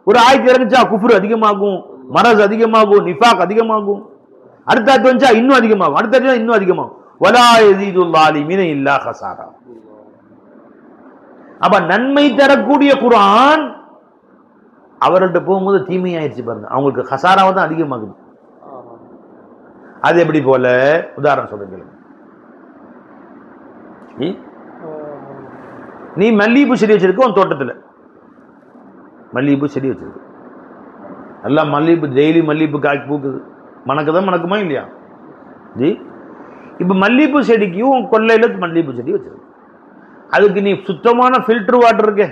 ஒரு ஆயத்து இறங்குச்சா குஃப்ர் அதிகமாகும், மரஸ் அதிகமாகும், நிஃபாக் அதிகமாகும். அடுத்த ஆயத்து வந்துச்சா இன்னும் அதிகமாகும், அடுத்த ஆயத்து இன்னும் அதிகமாகும். வலா யஸீதுல் ஸாலிமீன இல்லா ஹஸாரா. அப்ப நன்மை தரக்கூடிய குர்ஆன் அவர்கள்ட்ட போகும்போது தீமையாயிருச்சு பாருங்க, அவங்களுக்கு ஹசாராவை தான் அதிகமாகுது. அது எப்படி போல உதாரணம் சொல்றீங்க. நீ மல்லிகைப்பூ செடி வச்சிருக்க உன் தோட்டத்தில், மல்லிகைப்பூ செடி வச்சிருக்கு, நல்லா மல்லிகைப்பூ டெய்லி மல்லிகைப்பூ காய்ச்சி பூக்குது, மணக்குதான் மணக்குமா இல்லையா ஜி? இப்போ மல்லிகைப்பூ செடிக்கும் உன் கொல்லையில் மல்லிகைப்பூ செடி வச்சிருக்கு. அதுக்கு நீ சுத்தமான ஃபில்டர் வாட்டர் இருக்கு,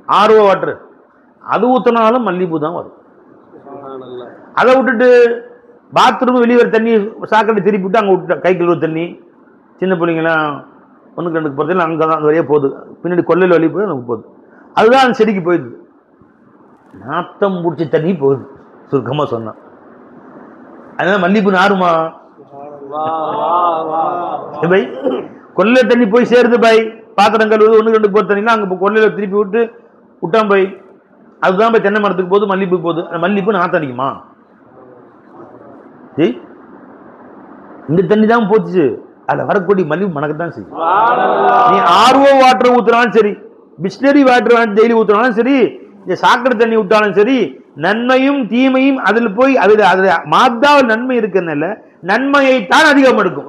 ஆர்ஓ வாட்டர், அது ஊற்றினாலும் மல்லிகைப்பூ தான் வரும். அதை விட்டுட்டு பாத்ரூம் வெளியே வர தண்ணி சாக்கடை திருப்பி விட்டு அங்கே விட்டு கை கழுவு தண்ணி, சின்ன பிள்ளைங்களாம் 1-2 போகிறதில்ல, அங்கே தான் அந்த வழியாக போகுது, பின்னாடி கொல்லையில் வழி போய் நமக்கு போகுது, அதுதான் அந்த செடிக்கு போயிடுது. நாத்தம் பிடிச்ச தண்ணி போகுது சுருக்கமாக சொன்னான். அதனால மல்லிகைப்பூ நாருமா பை? கொல்லை தண்ணி போய் சேருது பை, பாத்திரம் கழுவுது 1-2 போகிற தண்ணிலாம் அங்கே கொல்லையில் திருப்பி விட்டு விட்டான் பை, அதுதான் போய் தென்னை மரத்துக்கு போகுது, மல்லிகைப்பூ போகுது. மல்லிகைப்பூ நாத்தம் அடிக்குமா? இந்த தண்ணி தான் போச்சு, அதில் வரக்கூடிய மல்லிகைப்பூ மணக்கத்தான் செய்யும். நீ ஆர்ஓ வாட்டர் ஊற்றுனாலும் சரி, பிஸ்லரி வாட்டர் டெய்லி ஊற்றுனாலும் சரி, இந்த சாக்கடை தண்ணி விட்டாலும் சரி, நன்மையும் தீமையும் அதில் போய் அதுல மாத்தாவில் நன்மை இருக்குன்னு நன்மையை தான் அதிகம் எடுக்கும்.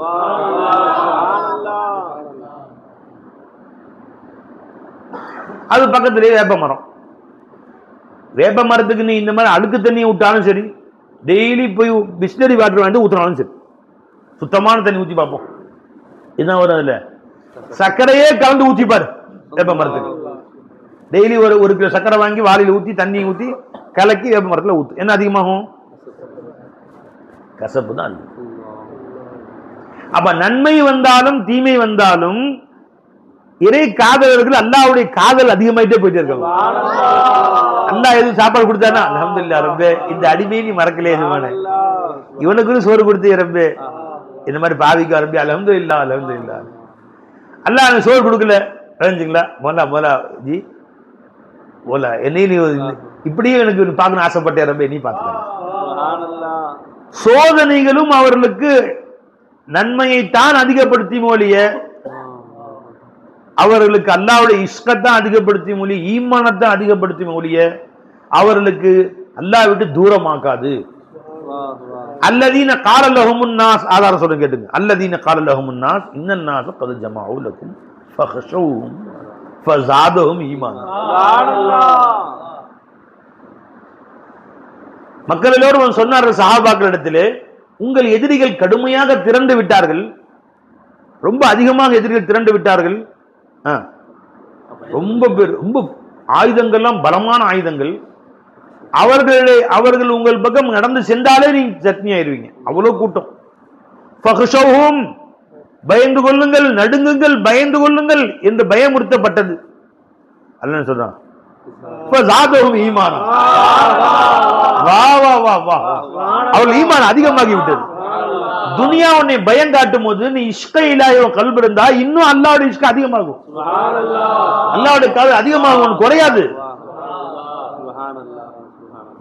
அது பக்கத்திலேயே வேப்ப மரம். வேப்ப மரத்துக்கு நீ இந்த மாதிரி அழுக்கு தண்ணியை விட்டாலும் சரி, டெய்லி போய் பிஸ்லரி வாட்டர் வாங்கி ஊற்றினாலும் சரி, சுத்தமான தண்ணி ஊற்றி பார்ப்போம் என்ன வரும். அதுல சர்க்கரையே கலந்து ஊற்றிப்பாரு வேப்ப மரத்துக்கு. டெய்லி ஒரு கிலோ சர்க்கரை வாங்கி வாளியில் ஊற்றி தண்ணி ஊற்றி கலக்கி வேப்ப மரத்தில் ஊற்று. என்ன அதிகமாகும்? கசப்பு தான். அப்ப நன்மை வந்தாலும் தீமை வந்தாலும் இறை காதலர்கள் அல்லாஹ்வுடைய காதல் அதிகமாயிட்டே போயிட்டே இருக்காங்க. அல்லாஹ் எதுவும் சாப்பாடு கொடுத்தானா அல்ஹம்துலில்லாஹ் ரப்பே, இந்த அடிமையை நீ மறக்கலையே, இவனுக்கு சோறு கொடுத்து ரப்பே, இந்த மாதிரி பாவிக்கு ரப்பே அல்ஹம்துலில்லாஹ் அல்ஹம்துலில்லாஹ். அல்லாஹ் எனக்கு சோறு கொடுக்கல தெரிஞ்சுங்களா, மோலா ஜி மோலா என்னை நீ இப்படியே எனக்கு பார்க்கணும் ஆசைப்பட்டேன் ரப்பே, நீ பார்த்துக்கலாம். சோதனைகளும் அவர்களுக்கு நன்மையைத்தான் அதிகப்படுத்தி மொழிய, அவர்களுக்கு அல்லாஹ்வுடைய இஷ்கத்தான் அதிகப்படுத்தி மொழி, ஈமானத்தான் அதிகப்படுத்தி மொழிய, அவர்களுக்கு அல்லாஹ் விட்டு தூரமாக்காது. அல்லதீன கால லஹுமுன் நாஸ், ஆதாரம் சொல்லுங்க கேட்டுங்க. அல்லதீன கால லஹுமுன் நாஸ் இன்னன் நாஸ கத் ஜமஉ லக்கும் ஃபஹஷௌஹும் ஃபஸாதஹும் ஈமானா. மக்கள் எல்லோரும் சொன்னார்கள் சஹாபாக்கள் இடத்திலே, உங்கள் எதிரிகள் கடுமையாக திரண்டு விட்டார்கள், ரொம்ப அதிகமாக எதிரிகள் திரண்டு விட்டார்கள், ரொம்ப ஆயுதங்கள்லாம் பலமான ஆயுதங்கள், அவர்கள் உங்கள் பக்கம் நடந்து சென்றாலே நீங்க சட்னி ஆயிருவீங்க, அவ்வளவு கூட்டம். ஃபஹஷௌஹும், பயந்து கொள்ளுங்கள், நடுங்குங்கள், பயந்து கொள்ளுங்கள் என்று பயமுறுத்தப்பட்டது. அல்லாஹ் சொல்றான் ஃபஸாதஹும் ஈமானா. வா வா வா வா, அவள் ஈமான் அதிகமாகி விட்டது. துனியா உன்னை பயம் காட்டும் போது நீ இஷ்க இலாஹி கல்பு இருந்தா இன்னும் அல்லாஹ்வுடைய இஷ்க அதிகமாகும். அல்லாஹ்வுடைய காதல் அதிகமாகும், உனக்கு குறையாது.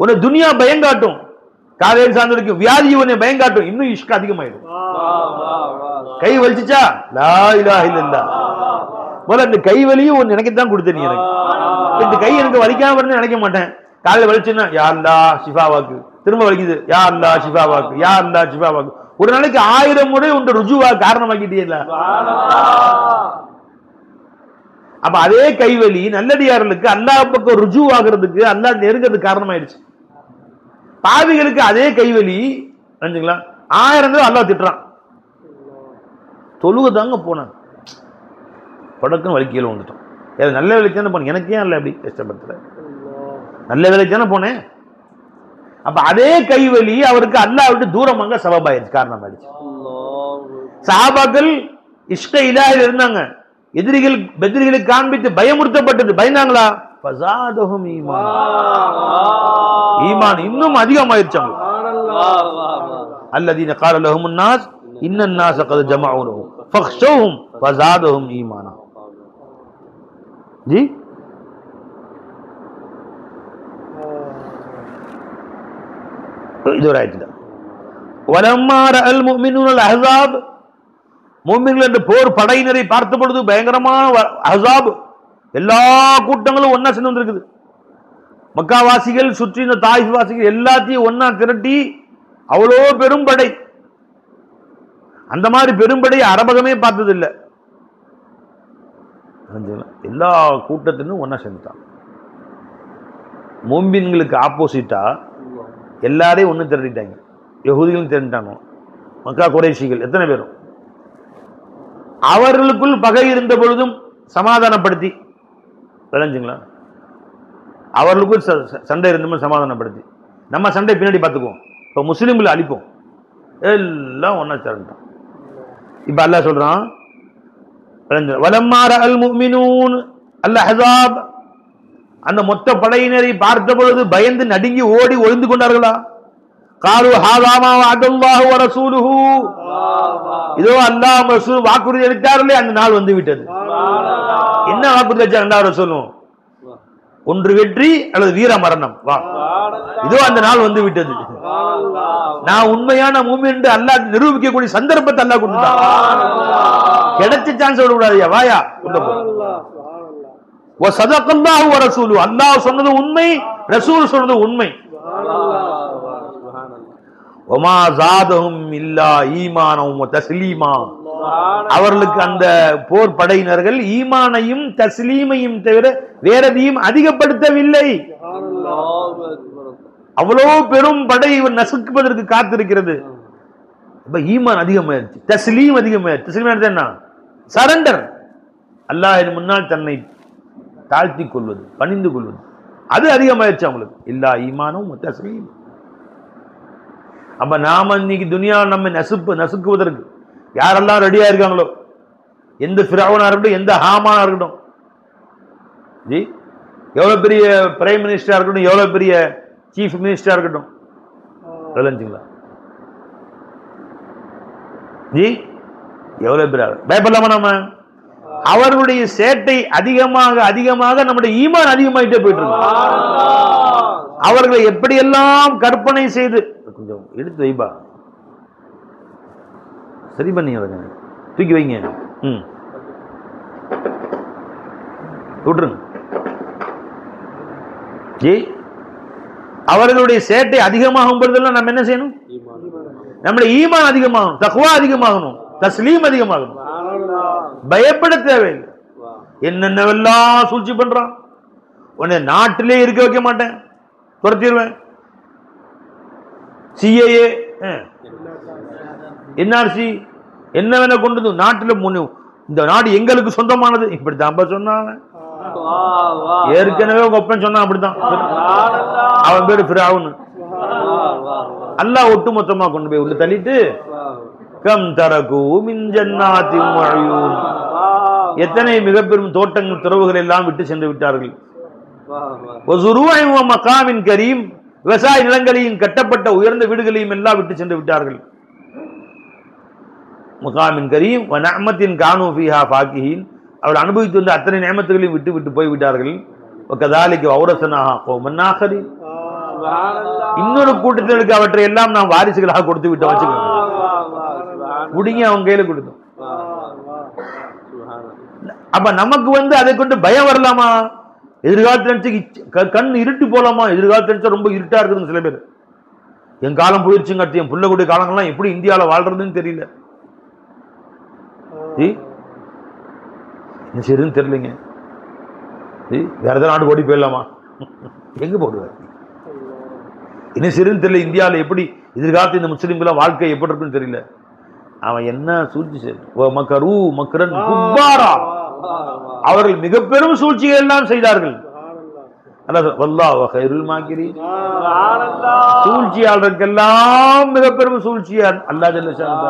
உன்னை துனியா பயம் காட்டும், காலையில் சார்ந்திருக்கும் வியாதி உன்னை பயம் காட்டும், இன்னும் இஷ்க அதிகமாயிடும். கை வலிச்சுச்சா லா இலாஹ இல்லல்லாஹ், போல இந்த கை வலியும் ஒன்னு எனக்கு தான் கொடுத்த, நீ எனக்கு இந்த கை எனக்கு வலிக்காம இருந்து நினைக்க மாட்டேன். காலையில் வலிச்சுன்னா யா அல்லாஹ் ஷிஃபாவாக்கு, திரும்ப வலிக்குது யா அல்லாஹ் ஷிஃபாவாக்கு, யா அல்லாஹ் ஷிஃபாவாக்கு. ஒரு நாளைக்கு 1000 முறை உன் ருஜுவா காரணமாக்கிட்டே இல்ல. அப்ப அதே கைவலி நல்லடியார்களுக்கு அல்லாஹ் பக்கம் ருஜு ஆகிறதுக்கு, அல்லாஹ் நெருங்கிறதுக்கு காரணமாயிடுச்சு. பாவிகளுக்கு அதே கைவலி 1000 அல்லாஹ் திட்டுறான். தொழுக தாங்க போனான், படக்குன்னு வலிக்கையில் வந்துட்டோம். நல்ல வேலைக்கு தானே போனேன், எனக்கு ஏன் இல்லை அப்படி கஷ்டப்படுத்துற, நல்ல வேலைக்கு தானே போனேன். அப்ப அதே கைவலி அவருக்கு அல்லாஹ் விட்டு தூரமாக சபபாயிடுச்சு, காரணமாயிடுச்சு. சஹாபாக்கள் இஷ்க இலாஹில் இருந்தாங்க, எதிரிகள் பெதிரிகளுக்கு காண்பித்து பயமுறுத்தப்பட்டது, பயந்தாங்களா? ஃபஸாதஹும் ஈமானா, ஈமான் இன்னும் அதிகமாயிருச்சு. அல்லதீன கால லஹுமுன் நாஸ் இன்னன் நாஸ கத் ஜமஉ லஹும் ஃபஹ்ஷௌஹும் ஃபஸாதஹும் ஈமானா. जी இது ஒரு ஆயத்து தான். வலம்மா ரஅல் முஃமினூனல் அஹ்ஸாப், முஃமின்கள் என்ற போர் படையினரை பார்த்த பொழுது பயங்கரமான அஹ்ஸாப், எல்லா கூட்டங்களும் ஒன்னா சேர்ந்து வந்திருக்குது. மக்காவாசிகள் சுற்றி இந்த தாயிஃப் வாசிகள் எல்லாத்தையும் ஒன்னா திரட்டி அவ்வளோ பெரும்படை, அந்த மாதிரி பெரும்படை அரபகமே பார்த்தது இல்லை. எல்லா கூட்டத்திலும் ஒன்னா சேர்ந்துட்டான். முஃமின்களுக்கு ஆப்போசிட்டா எல்லாரையும் ஒன்று திரட்டிட்டாங்க. யஹூதிகளும் திரட்டிட்டாங்க, மக்கா குறைஷிகள் எத்தனை பேரும். அவர்களுக்குள் பகை இருந்த பொழுதும் சமாதானப்படுத்தி, விளைஞ்சுங்களா, அவர்களுக்குள் சண்டை இருந்தபோது சமாதானப்படுத்தி, நம்ம சண்டை பின்னாடி பார்த்துக்குவோம், இப்போ முஸ்லீம்களை அழிப்போம், எல்லாம் ஒன்னா திரண்டான். இப்ப அல்லாஹ் சொல்றான் வலம்மா ரஅல் முஃமினூன் அல் அஹ்ஸாப், அந்த மொத்த படையினரை பார்த்த பொழுது பயந்து நடுங்கி ஓடி ஒளிந்து கொண்டார்களா? காலு ஹாதா மா வஅதல்லாஹு வ ரசூலுஹு, இதோ அல்லாஹ் ரசூல் வாக்குறுதி அளித்தார்களே அந்த நாள் வந்து விட்டது. என்ன வாக்குறுதி அளிச்சாங்க அல்லாஹ் ரசூலும்? ஒன்று வெற்றி அல்லது வீர மரணம். வா, இதோ அந்த நாள் வந்து விட்டது. நான் உண்மையான மூமின் என்று அல்லாஹ் நிரூபிக்கக்கூடிய சந்தர்ப்பத்தை அல்லாஹ் கொடுத்தான். கிடைச்ச சான்ஸ் விடக்கூடாது. வாயா உள்ள போ. வ ஸதகல்லாஹு வ ரசூலுஹு, அல்லாஹ் சொன்னது உண்மை, ரசூல் சொன்னது உண்மை. ஒமா ஜாதஹும் இல்லா ஈமானம் தஸ்லீமா. அவர்களுக்கு அந்த போர் படையினர்கள் ஈமானையும் தஸ்லீமையும் தவிர வேற எதையும் அதிகப்படுத்தவில்லை. அவ்வளவு பெரும் படை நசுக்குவதற்கு காத்திருக்கிறது. இப்ப ஈமான் அதிகமாயிருச்சு, தஸ்லீம் அதிகமாயிருச்சு. தஸ்லீம் என்ன? சரண்டர், அல்லாஹ்வின் முன்னால் தன்னை தாழ்த்தி கொள்வது, பணிந்து கொள்வது, அது அதிகமாயிருச்சு அவங்களுக்கு. இல்லா ஈமானும் தஸ்லீம். அப்ப நாம இன்னைக்கு துனியா நம்ம நசுக்குவதற்கு யாரெல்லாம் ரெடியா இருக்காங்களோ, எந்த ஃபிரௌனா இருக்கட்டும், எந்த ஹாமானா இருக்கட்டும், ஜி எவ்வளவு பெரிய பிரைம் மினிஸ்டரா இருக்கட்டும், எவ்வளவு பெரிய சீஃப் மினிஸ்டரா இருக்கட்டும், விளைஞ்சுங்களா ஜி, எவ்வளவு பெரிய பயப்படலாமா? நாம அவர்களுடைய சேட்டை அதிகமாக அதிகமாக நம்முடைய ஈமான் அதிகமாயிட்டே போயிட்டு இருக்கு. அவர்களை எப்படியெல்லாம் கற்பனை செய்து, கொஞ்சம் எடுத்து வைப்பா, சரி பண்ணி தூக்கி வைங்க, விட்டுருங்க ஜி. அவர்களுடைய சேட்டை அதிகமாகும் பொழுதெல்லாம் நம்ம என்ன செய்யணும்? நம்முடைய ஈமான் அதிகமாகணும், தக்வா அதிகமாகணும், தஸ்லீம் அதிகமாகணும். பயப்பட தேவையில்லை. என்னென்னவெல்லாம் சூழ்ச்சி பண்றான். உன்னை நாட்டிலே இருக்க வைக்க மாட்டேன், துரத்திடுவேன். சிஏஏ, என்ஆர்சி, என்ன வேணா கொண்டு நாட்டில் இந்த நாடு எங்களுக்கு சொந்தமானது, இப்படித்தான் சொன்னாங்க. ஏற்கனவே உங்க அப்பன் சொன்னான் அப்படித்தான். அவன் பேரு ஃபிரௌன். அல்லாஹ் ஒட்டு மொத்தமா கொண்டு போய் உள்ள தள்ளிட்டு, கம் தரகு மின் ஜன்னாத்தின் வ உயூன், எத்தனை மிக பெரும் தோட்டங்கள் துறவுகள் எல்லாம் விட்டு சென்று விட்டார்கள். வஸுரூஇன் வ மகாமின் கரீம், விவசாய நிலங்களையும் கட்டப்பட்ட உயர்ந்த வீடுகளையும் எல்லாம் விட்டு சென்று விட்டார்கள். மகாமின் கரீம் வ நஅமத்தின் கானூ ஃபீஹா ஃபாகிஹீன், அவர்கள் அனுபவித்து வந்த அத்தனை நியமத்துகளையும் விட்டு விட்டு போய் விட்டார்கள். வகதாலிக வௌரஸனாஹா கௌமன் ஆகரீன், இன்னொரு கூட்டத்தினருக்கு அவற்றை எல்லாம் நாம் வாரிசுகளாக கொடுத்து விட்டோம். வச்சுக்கோங்க, முடிங்க அவங்க கையில கொடுத்தோம். அப்ப நமக்கு அதை கொண்டு பயம் வரலாமா? எதிர்காலத்தில் நினைச்சு கண் இருட்டு போலாமா? எதிர்காலத்தில் நினைச்சா ரொம்ப இருட்டா இருக்குதுங்க சில பேர். என் காலம் போயிடுச்சுங்க, என் பிள்ளைக்கூடிய காலங்கள்லாம் எப்படி இந்தியாவில் வாழ்றதுன்னு தெரியல, என்ன செய்யுதுன்னு தெரியலைங்க. வேற ஏதாவது நாடு ஓடி போயிடலாமா? எங்க போடுவார்? என்ன செய்யுதுன்னு தெரியல. இந்தியாவில் எப்படி எதிர்காலத்தில் இந்த முஸ்லீம்கள் வாழ்க்கை எப்படி இருக்குன்னு தெரியல. அவன் என்ன சூழ்ச்சி செய்தான், அவர்கள் மிக பெரும் சூழ்ச்சிகள் எல்லாம் செய்தார்கள். சூழ்ச்சியாளருக்கெல்லாம் மிக பெரும் சூழ்ச்சியார் அல்லாஹ் ஜல்ல ஷானஹு.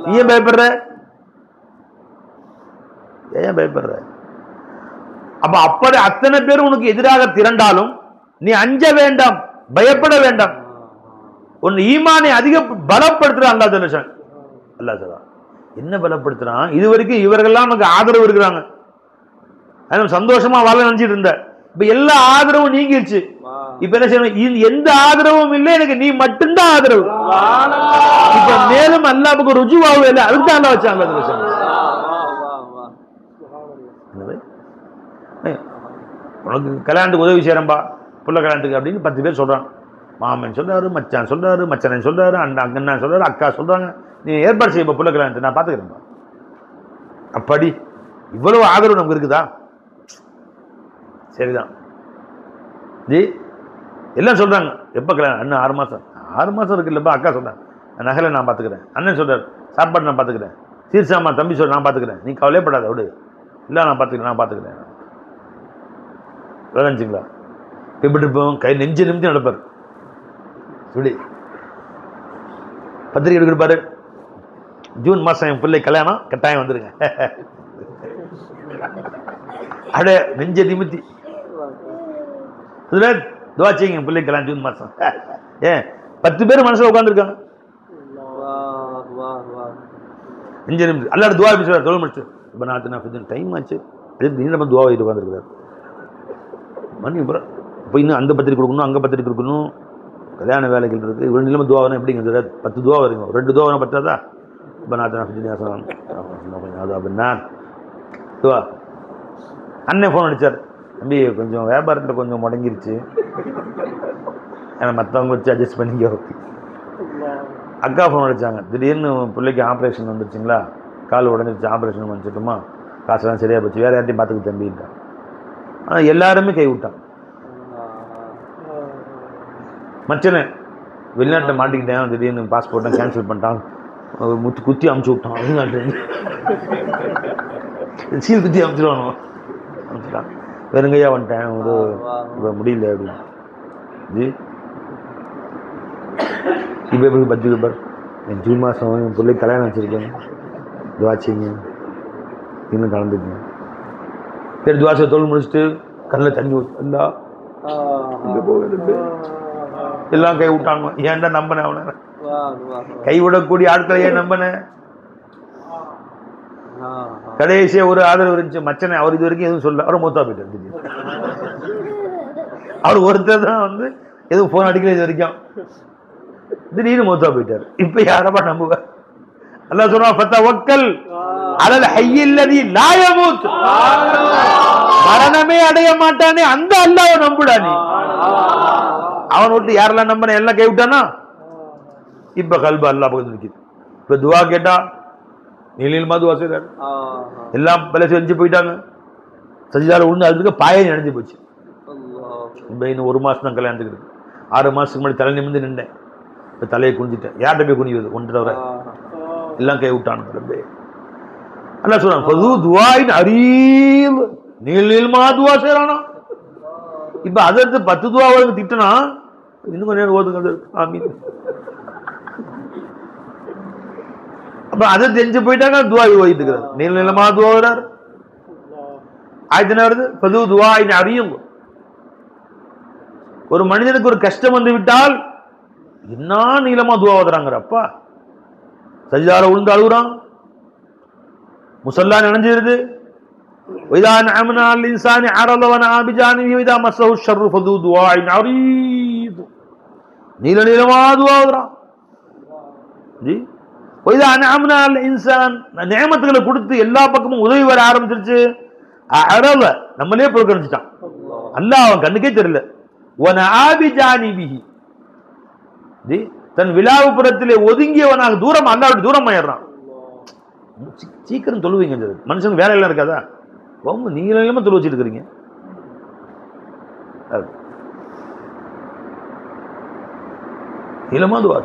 நீ ஏன் பயப்படுற? ஏன் பயப்படுற? அப்ப அப்படி அத்தனை பேர் உனக்கு எதிராக திரண்டாலும் நீ அஞ்ச வேண்டாம், பயப்பட வேண்டாம். உன் ஈமானை அதிக பலப்படுத்துறான் அல்லாஹ் ஜல்ல ஷானஹு. அல்லாஹ் சொல்றான், என்ன பலப்படுத்துறான்? இதுவரைக்கும் இவர்கள்லாம் நமக்கு ஆதரவு இருக்கிறாங்க, சந்தோஷமா வாழ நினைச்சிட்டு இருந்த. இப்ப எல்லா ஆதரவும் நீங்கிருச்சு. இப்ப என்ன செய்யணும்? எந்த ஆதரவும் இல்லை, எனக்கு நீ மட்டும்தான் ஆதரவு. இப்ப மேலும் அல்லாஹ்வுக்கு ருஜுவாவே இல்லை, அதுக்கு தான் அல்லாஹ் வச்சாங்க. உனக்கு கல்யாணத்துக்கு உதவி செய்யறம்பா, புள்ள கல்யாணத்துக்கு அப்படின்னு 10 பேர் சொல்றான். மாமன் சொல்றாரு, மச்சான் சொல்றாரு, மச்சனன் சொல்றாரு, அண்ணா சொல்றாரு, அக்கா சொல்றாங்க, நீ ஏற்பாடு செய்ய புள்ள கல்யாணத்தை நான் பாத்துக்கிறேன்பா. அப்படி இவ்வளவு ஆதரவு நமக்கு இருக்குதா? சரிதான் ஜி. எல்லாம் சொல்றாங்க, எப்ப கல்யாணம்? அண்ணன் 6 மாசம். 6 மாசம் இருக்கு இல்லப்பா. அக்கா சொல்றேன், நகலை நான் பாத்துக்கிறேன். அண்ணன் சொல்றாரு, சாப்பாடு நான் பாத்துக்கிறேன். சீர்சாமா தம்பி சொல்ற, நான் பாத்துக்கிறேன், நீ கவலைப்படாத விடு. இல்ல நான் பாத்துக்கிறேன். விளைஞ்சுங்களா? எப்படி இருப்போம்? கை நெஞ்சு நிமித்தி நடப்பார். இப்படி பத்திரிகை எடுப்பாரு, ஜூன் மாசம் என் பிள்ளை கல்யாணம், கட்டாயம் வந்துருங்க. அட நெஞ்ச நிமித்தி துவா செய்யுங்க, பிள்ளை கல்யாணம் ஜூன் மாசம். ஏன் 10 பேர் மனசுல உட்காந்துருக்காங்க. நெஞ்ச நிமித்தி அல்லாட துவா எப்படி சொல்றாரு? தொழில் முடிச்சு இப்ப நான் டைம் ஆச்சு, நம்ம துவா வைத்து உட்காந்துருக்காரு. மணி இப்போ இன்னும் அந்த பத்திரிக்கை கொடுக்கணும், அங்கே பத்திரிக்கை கொடுக்கணும், கல்யாண வேலைகள் இருக்குது. இவ்வளோ நிலைமை துவா வரும் எப்படிங்க சார்? 10 துவா வருங்க, 2 துவா வரும் பத்தாதா? இப்போ நான் துவா. அண்ணன் ஃபோன் அடித்தார், தம்பி கொஞ்சம் வியாபாரத்தில் கொஞ்சம் முடங்கிருச்சு, ஏன்னா மற்றவங்க வச்சு அட்ஜஸ்ட் பண்ணிக்கோ. அக்கா ஃபோன் அடித்தாங்க, திடீர்னு பிள்ளைக்கு ஆப்ரேஷன் வந்துருச்சுங்களா, கால் உடஞ்சிருச்சு, ஆப்ரேஷன் பண்ணிச்சுட்டுமா, காசெல்லாம் சரியாக போச்சு, வேறு யார்ட்டையும் பார்த்துக்க தம்பிட்டான். ஆனால் எல்லாருமே கை விட்டான். மச்சனை வெளிநாட்டில் மாட்டிக்கிட்டேன், திடீர்னு பாஸ்போர்ட்டை கேன்சல் பண்ணிட்டான், முத்து குத்தி அமுச்சு விட்டான், வெளிநாட்டு சீல் குத்தி அமுச்சிடுவானோ அமுச்சுட்டான், வெறுங்கையாக வந்துட்டேன், ஒரு இப்போ முடியல அப்படின்னு. ஜி இப்போ எப்படி பத்து ரூபாய் என் ஜூன் மாதம் என் பிள்ளைக்கு கல்யாணம் வச்சுருக்கேன், துவாச்சிங்க இன்னும் கலந்துக்குங்க. சரி துவாசை தோல் முடிச்சுட்டு கண்ணில் தண்ணி ஊற்றா இங்கே போக எல்லாம் கை விட்டாங்க. ஏன்டா நம்பினேன் அவனை, கைவிடக்கூடிய ஆட்களை ஏன் நம்பினேன்? கடைசியா ஒரு ஆதரவு இருந்துச்சு மச்சனை, அவர் இது வரைக்கும் எதுவும் சொல்ல, அவர் மூத்தா போயிட்டார். அவர் ஒருத்தர் தான் வந்து எதுவும் போன் அடிக்கல இது வரைக்கும், திடீர்னு மூத்தா போயிட்டார். இப்ப யாரப்பா நம்புவார்? அல்லாஹ் சொல்றான் ஃபதவக்கல் அலல் ஹய்யில் லதி லா யமூத், மரணமே அடைய மாட்டானே அந்த அல்லாஹ்வை நம்புடா நீ. அவன் விட்டு யாரெல்லாம் நம்பன எல்லாம் கை விட்டானா? இப்ப கல்பு அல்லாஹ் பக்கத்துல நிக்குது. இப்ப துவா கேட்டா நீலில் மதுவா செய்றாரு, எல்லாம் பல செஞ்சு போயிட்டாங்க, சஜிதால உள்ள அதுக்கு பாயை நினைஞ்சு போச்சு. இப்ப இன்னும் 1 மாசம் தான் கல்யாணத்துக்கு இருக்கு. 6 மாசத்துக்கு முன்னாடி தலை நிமிந்து நின்றேன், இப்ப தலையை குனிஞ்சிட்டேன். யார்கிட்ட போய் குனிவது? ஒன்று தவிர எல்லாம் கை விட்டானு. அல்லாஹ் சொல்றான் ஃபது துஆஇன் அரீம், நீலில்மா துவா செய்றானா. இப்ப அதற்கு 10 துவாவுக்கு திட்டனா இன்னும் கொஞ்ச நேரம் ஓதுங்க. ஆமீன். அப்ப அதை தெரிஞ்சு போயிட்டாங்க, துவா ஓதிட்டு இருக்கிறார், நீலமா துவா வர்றார். ஆயத்து என்ன வருது? ஃபது துஆஇன் அரீம். ஒரு மனிதனுக்கு ஒரு கஷ்டம் வந்து விட்டால் என்ன நீளமா துவா ஓதுறாங்க. அப்பா சஜிதால விழுந்து அழுகுறான், முசல்லா நினைஞ்சிருது. وإذا أنعمنا على الإنسان عرض ونأى بجانبه وإذا مسه الشر فذو دعاء عريض. நீளமா துவா ஓதுறான். ஜி وإذا أنعمنا على الإنسان, நியமத்துகளை கொடுத்து எல்லா பக்கமும் உதவி வர ஆரம்பிச்சிருச்சு. அறவ நம்மளே புறக்கணிச்சிட்டான், அல்லாஹ் அவன் கண்ணுக்கே தெரியல. وَنَأَى بِجَانِبِهِ, ஜி தன் விலாவுப்புறத்திலே ஒதுங்கியவனாக தூரம் அல்லாஹ்விட்டு தூரம் ஆயிடுறான். சீக்கிரம் தொழுவீங்க, மனுஷனுக்கு வேலை எல்லாம் இருக்காதா? ரொம்ப நீளமா தொழு வச்சுட்டு இருக்கிறீங்க. நீளமா துவா.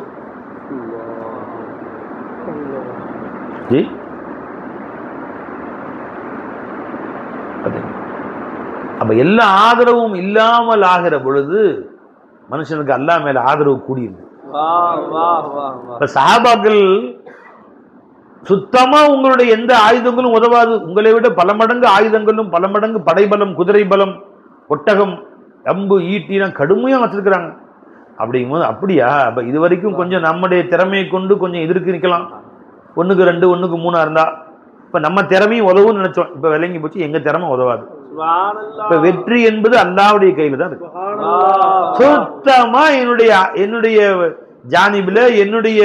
ஜி அப்ப எல்லா ஆதரவும் இல்லாமல் ஆகிற பொழுது மனுஷனுக்கு அல்லாஹ் மேல ஆதரவு கூடியிருக்கு. சஹாபாக்கள் சுத்தமா உங்களுடைய எந்த ஆயுதங்களும் உதவாது, உங்களை விட பல மடங்கு ஆயுதங்களும் பல மடங்கு படைபலம், குதிரை பலம், ஒட்டகம், அம்பு, ஈட்டினா கடுமையா வச்சிருக்கிறாங்க. அப்படிங்கும்போது அப்படியா? அப்ப இது வரைக்கும் கொஞ்சம் நம்முடைய திறமையை கொண்டு கொஞ்சம் எதிர்க்கு நிற்கலாம், 1க்கு 2 1க்கு 3 இருந்தா. இப்ப நம்ம திறமையும் உதவுன்னு நினைச்சோம், இப்ப விளங்கி போச்சு எங்க திறமை உதவாது. இப்ப வெற்றி என்பது அல்லாஹ்வுடைய கையில தான் இருக்கு. சுத்தமா என்னுடைய ஜானிபில என்னுடைய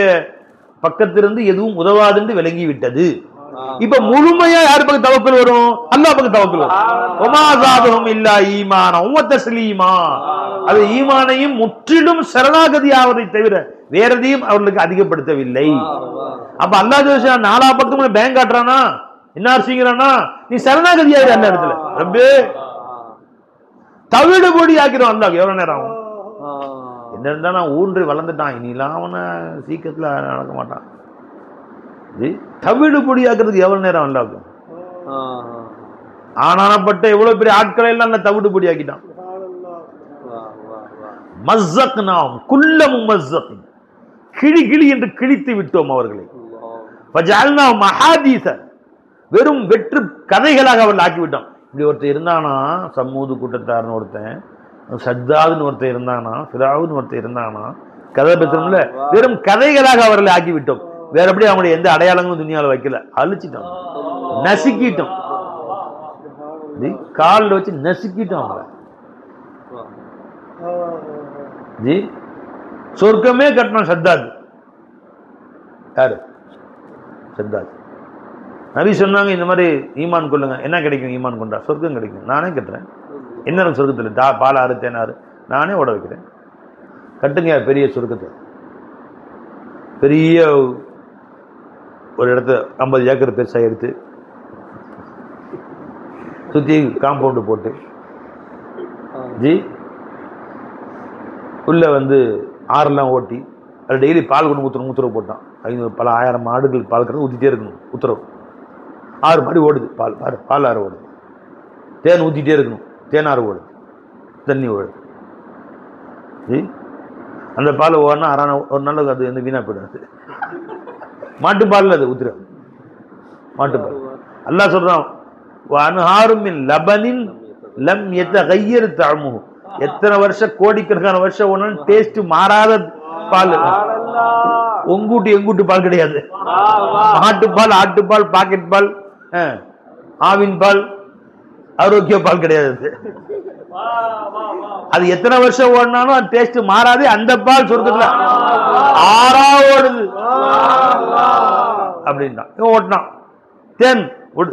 பக்கத்திலிருந்து எதுவும் உதவாதுன்னு விளங்கி விட்டது. இப்ப முழுமையா யாரு பக்கம் தவக்கல் வரும்? அல்லாஹ் பக்கம் தவக்கல் வரும். வமா ஸாதுஹும் இல்லா ஈமானம் வ தஸ்லீமா, அது ஈமானையும் முற்றிலும் சரணாகதி ஆவதை தவிர வேற எதையும் அவர்களுக்கு அதிகப்படுத்தவில்லை. அப்ப அல்லாஹ் ஜெல்லஷா 4 பக்கமும் பேங்க் காட்டுறானா, என்ன செய்யறானா, நீ சரணாகதி ஆயிரு அந்த இடத்துல. ரப்பே தவிடு பொடி ஆக்கிறோம். அல்லாஹ் எவ்வளவு நேரம் ஆகும்? என்ன இருந்தா நான் ஊன்றி வளர்ந்துட்டான், இனிலாம் அவனை சீக்கிரத்துல நடக்க மாட்டான். தவிடு பொடி ஆக்குறதுக்கு எவ்வளவு நேரம் அல்லாஹ்க்கு? ஆனானப்பட்ட எவ்வளவு பெரிய ஆட்களை எல்லாம் தவிடு பொடி ஆக்கிட்டான். மஸ்ஸக்னாஹும் குல்ல முமஸ்ஸகின், கிளி கிளி என்று கிழித்து விட்டோம் அவர்களை. ஃபஜஅல்னாஹும் அஹாதீஸ, வெறும் வெற்று கதைகளாக அவர்கள் ஆக்கிவிட்டோம். இப்படி ஒருத்தர் இருந்தானா, சமூது கூட்டத்தார்னு ஒருத்தன், சத்தாதுன்னு ஒருத்தர் இருந்தானா, ஃபிரௌன் ஒருத்தர் இருந்தானா, கதை பேசுறோம்ல, வெறும் கதைகளாக அவர்களை ஆக்கிவிட்டோம். வேற எப்படி அவங்களுடைய எந்த அடையாளங்களும் துணியால வைக்கல, அழிச்சிட்டோம், நசுக்கிட்டோம், காலில் வச்சு நசுக்கிட்டோம் அவங்கள. ஜி சொர்க்கமே கட்டணும் சத்தாது. யாரு? சத்தாது. நபி சொன்னாங்க, இந்த மாதிரி ஈமான் கொள்ளுங்க, என்ன கிடைக்கும்? ஈமான் கொண்டா சொர்க்கம் கிடைக்கும். நானே கட்டுறேன். என்ன சொர்க்கத்தில்? பால் 6 தேன் 6 நானே ஓட வைக்கிறேன். கட்டுங்க பெரிய சொர்க்கத்தை. பெரிய ஒரு இடத்த 50 ஏக்கர் பெருசாக எடுத்து சுற்றி காம்பவுண்டு போட்டு ஜி உள்ள வந்து ஆறெல்லாம் ஓட்டி அது டெய்லி பால் கொண்டு ஊற்றணும் உத்தரவு போட்டான். 500 பல 1000 மாடுகளுக்கு பால் கறந்து ஊற்றிட்டே இருக்கணும் உத்தரவு. 6 மாடி ஓடுது பால் ஆறு ஓடுது, தேன் ஊற்றிட்டே இருக்கணும், தேனாறு ஓடுது, தண்ணி ஓடுது ஜி. அந்த பால் ஓடனா அறான ஒரு நாள் அது வந்து வீணாக போயிடாது. மாட்டுப்பால் அது ஊத்துறாரு, மாட்டுப்பால். அல்லாஹ் சொல்றான் வஅன்ஹாரும் மின் லபனின் லம் யதகய்யர் தஅமுஹு. எத்தனை வருஷம் கோடிக்கணக்கான வருஷம் ஒன்னு டேஸ்ட் மாறாத பால். உங்கூட்டு எங்கூட்டு பால் கிடையாது. மாட்டுப்பால், ஆட்டுப்பால், பாக்கெட் பால், ஆவின் பால், ஆரோக்கிய பால் கிடையாது. அது எத்தனை வருஷம் ஓடினாலும் அது டேஸ்ட் மாறாது. அந்த பால் சொர்க்கத்துல ஆறா ஓடுது அப்படின்னா ஓட்டினான். தேன் ஓடு.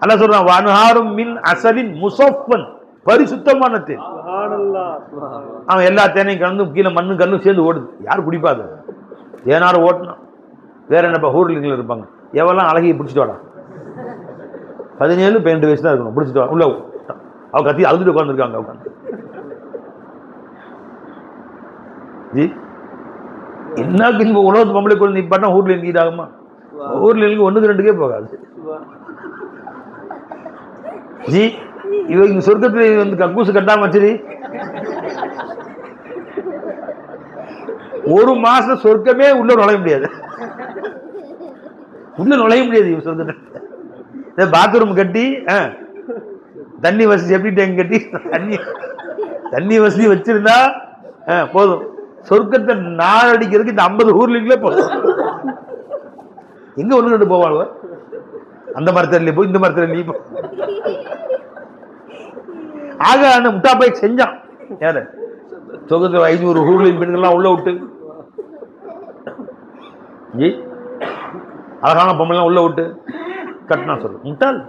அல்ல சொல்றான் வஅன்ஹாரும் மின் அஸலின் முஸஃபன், பரிசுத்தமான தேன். அவன் எல்லா தேனையும் கலந்து கீழே மண்ணு கல்லும் சேர்ந்து ஓடுது. யார் குடிப்பாது? தேனாறு ஓட்டினான். வேற என்னப்பா ஊர்லிங்கள் இருப்பாங்க, எவெல்லாம் அழகியை பிடிச்சிட்டு வாடா, 17-12 வயசு தான் இருக்கணும், பிடிச்சிட்டு வா உள்ள. அவ கத்தி அழுதுட்டு உட்காந்துருக்காங்க. உட்காந்து ஜி என்ன உலகத்து பொம்பளை குழந்தை நிப்பாட்டா ஊர்ல இறங்கிட்டாகுமா? ஊர்ல இருந்து 1-2 போகாது ஜி. இவ இங்க சொர்க்கத்துல வந்து கக்கூசு கட்டாம வச்சிரு. 1 மாசம் சொர்க்கமே உள்ள நுழைய முடியாது. உள்ள நுழைய முடியாது இவ சொர்க்கத்துல. பாத்ரூம் கட்டி தண்ணி வசதி, எப்படி டேங்க் கட்டி தண்ணி வசதி வச்சிருந்தா போதும். சொர்க்கத்தை நாளடிக்கிறதுக்கு இந்த 50 ஊர்லீங்களே போதும். எங்க 1-2 போவாங்க. அந்த மரத்தில் போய் இந்த மரத்தில் போ. ஆக அந்த முட்டாப்பை செஞ்சான் யாரு? சொர்க்கத்தில் 500 ஊர்லின் பெண்கள்லாம் உள்ள விட்டு ஜி, அழகான பொம்மைலாம் உள்ள விட்டு கட்டினா சொல்லு முட்டாள்.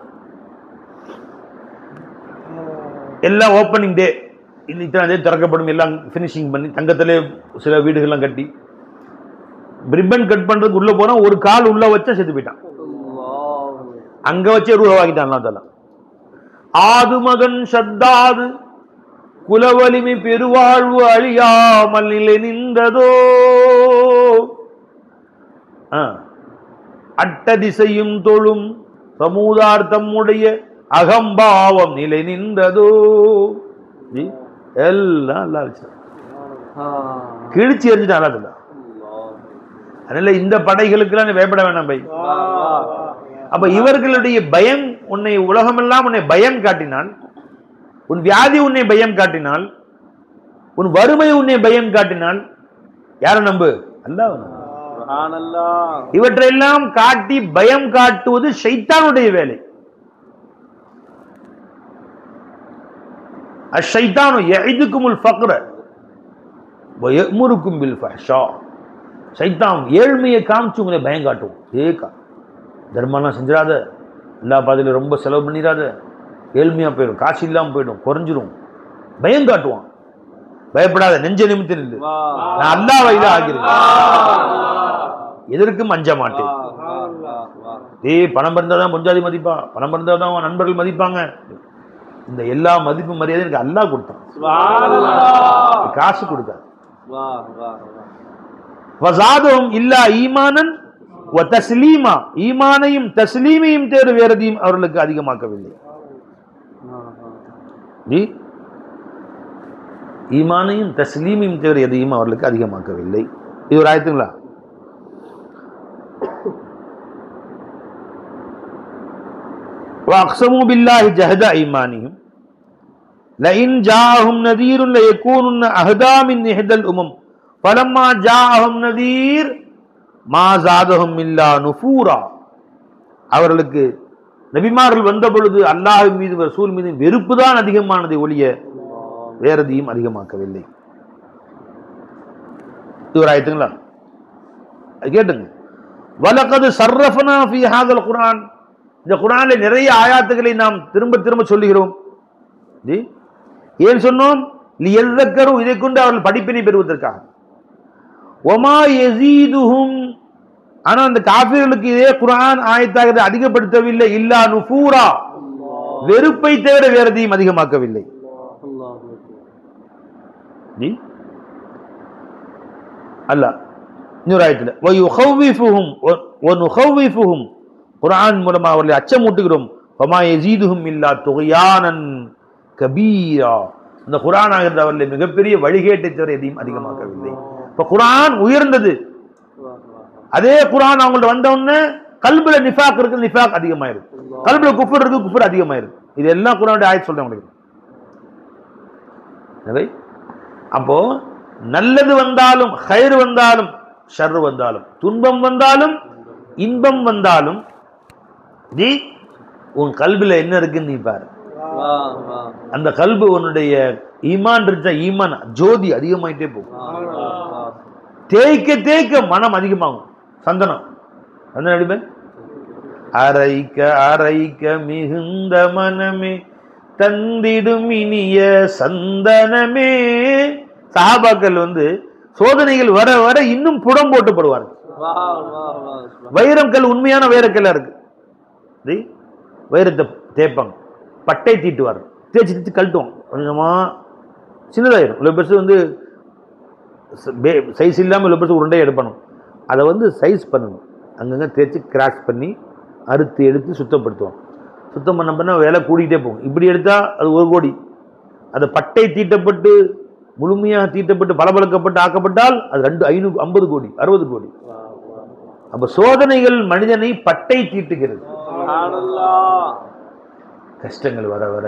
எல்லாம் ஓப்பனிங் டே, இத்தனை திறக்கப்படும், எல்லாம் ஃபினிஷிங் பண்ணி தங்கத்திலே சில வீடுகள்லாம் கட்டி ரிப்பன் கட் பண்றதுக்கு உள்ள போனா ஒரு கால் உள்ள வச்சா செத்து போயிட்டான். அங்க வச்சே ரூபாக்கிட்டான். அதெல்லாம் ஆது மகன் சத்தாது குலவலிமை பெருவாழ்வு அழியாமல் நிலை நின்றதோ, அட்ட திசையும் தொழும் சமூதார்த்தம் உடைய அகம்பாவம் நிலை நின்றதோ. எல்லாம் கிழிச்சு எரிஞ்சுட்டான். அதனால இந்த படைகளுக்கெல்லாம் பயப்பட வேண்டாம் பை. அப்ப இவர்களுடைய பயம், உன்னை உலகமெல்லாம் உன்னை பயம் காட்டினால், உன் வியாதி உன்னை பயம் காட்டினால், உன் வறுமை உன்னை பயம் காட்டினால் யார நம்பு? அல்லாஹ். இவற்றையெல்லாம் காட்டி பயம் காட்டுவது ஷைத்தானுடைய வேலை. அஷைத்தானு யஇதுகுமுல் ஃபக்ர வ யஅமுருகும் பில் ஃபஹ்ஷா. ஷைத்தான் ஏழ்மையை காமிச்சு உங்களை பயம் காட்டுவோம். ஏக்கா தர்மம்லாம் செஞ்சிடாத, எல்லா பாதையிலும் ரொம்ப செலவு பண்ணிடாத, ஏழ்மையா போயிடும், காசு இல்லாம போயிடும், குறைஞ்சிரும், பயம் காட்டுவான். பயப்படாத, நெஞ்ச நிமித்தி நில்லு, நான் அல்லாஹ் வழியில ஆகிறேன், எதற்கும் அஞ்ச மாட்டேன். பணம் இருந்தாதான் பொஞ்சாதி மதிப்பா, பணம் இருந்தாதான் நண்பர்கள் மதிப்பாங்க. இந்த எல்லா மதிப்பு மரியாதை எனக்கு அல்லாஹ் கொடுத்தான், காசு கொடுத்தார். வஸாதுஹும் இல்லா ஈமானன் வ தஸ்லீமா. ஈமானையும் தஸ்லீமையும் தேர் வேறதையும் அவர்களுக்கு அதிகமாக்கவில்லை. ஈமானையும் தஸ்லீமையும் தேர் எதையும் அவர்களுக்கு அதிகமாக்கவில்லை. இது ஒரு ஆயத்துங்களா? وَأَقْسَمُوا بِاللَّهِ جَهْدَ أَيْمَانِهِمْ لَئِنْ جَاءَهُمْ نَذِيرٌ لَيَكُونُنَّ أَهْدَىٰ مِنْ إِحْدَى الْأُمَمِ فَلَمَّا جَاءَهُمْ نَذِيرٌ مَا زَادَهُمْ إِلَّا نُفُورًا. அவர்களுக்கு நபிமார்கள் வந்த பொழுது அல்லாஹ் மீது ரசூல் மீது வெறுப்பு தான் அதிகமானதை ஒழிய வேறதையும் அதிகமாக்கவில்லை. இது ஒரு ஆயத்துங்களா? கேட்டுங்க. வலகது சர்ரஃபனா ஃபீ ஹாதல் குர்ஆன். இந்த குர்ஆனிலே நிறைய ஆயாத்துக்களை நாம் திரும்ப திரும்ப சொல்லுகிறோம். ஏன் சொன்னோம்? லியذكروا, இதை கொண்டு அவர்கள் படிப்பினை பெறுவதற்காக. ஒமா யஸீதுஹும், ஆனா அந்த காஃபிர்களுக்கு இதே குர்ஆன் ஆயத்தாக அதிகப்படுத்தவில்லை. இல்லா நுஃபூரா, வெறுப்பை தவிர வேற எதையும் அதிகமாக்கவில்லை. அல்லாஹ் இன்னொரு ஆயத்துல வயுஹவ்விஃபுஹும் வனுஹவ்விஃபுஹும், குர்ஆன் மூலமா அவர்களை அச்சமூட்டுகிறோம். ஃபமா யஸீதுஹும் இல்லா துக்யானன் கபீரா, இந்த குர்ஆன் ஆகிறது அவர்களை மிகப்பெரிய வழிகேட்டை தவிர எதையும் அதிகமாக்கவில்லை. இப்ப குர்ஆன் உயர்ந்தது. அதே குர்ஆன் அவங்கள்ட்ட வந்த உடனே கல்புல நிஃபாக் இருக்கு, நிஃபாக் அதிகமாயிருக்கு. கல்புல குஃபர் இருக்கு, குஃபர் அதிகமாயிருக்கு. இது எல்லாம் குர்ஆனுடைய ஆயத் சொல்றேன் உங்களுக்கு. அப்போ நல்லது வந்தாலும், ஹைர் வந்தாலும், ஷர் வந்தாலும், துன்பம் வந்தாலும், இன்பம் வந்தாலும், நீ உன் கல்பில் என்ன இருக்குன்னு நீ பாரு. அந்த கல்பு உன்னுடைய ஈமான் இருந்துச்சா, ஈமான் ஜோதி அதிகமாயிட்டே போகும். தேய்க்க தேய்க்க மனம் அதிகமாகும். சந்தனம் சந்தனம் அடிமை அரைக்க அரைக்க மிகுந்த மனமே தந்திடும் இனிய சந்தனமே. சஹாபாக்கள் சோதனைகள் வர வர இன்னும் புடம் போட்டுப்படுவார்கள். வைரம் கல் உண்மையான வைரக்கல்லா இருக்கு. வைரத்தை தேப்பாங்க, பட்டை தீட்டுவார், தேய்ச்சி தேய்ச்சி கழட்டுவோம். கொஞ்சமா சின்னதாயிரும். இவ்வளோ பெருசு சைஸ் இல்லாமல் இவ்வளோ பெருசு உருண்டையை எடுப்பணும். அதை சைஸ் பண்ணணும். அங்கங்கே தேய்ச்சி கிராஷ் பண்ணி அறுத்து எடுத்து சுத்தப்படுத்துவோம். சுத்தம் பண்ண வேலை கூடிக்கிட்டே போகும். இப்படி எடுத்தால் அது 1 கோடி. அது பட்டை தீட்டப்பட்டு முழுமையாக தீட்டப்பட்டு பளபளக்கப்பட்டு ஆக்கப்பட்டால் அது 550 கோடி 60 கோடி. அப்ப சோதனைகள் மனிதனை பட்டை தீட்டுகிறது. கஷ்டங்கள் வர வர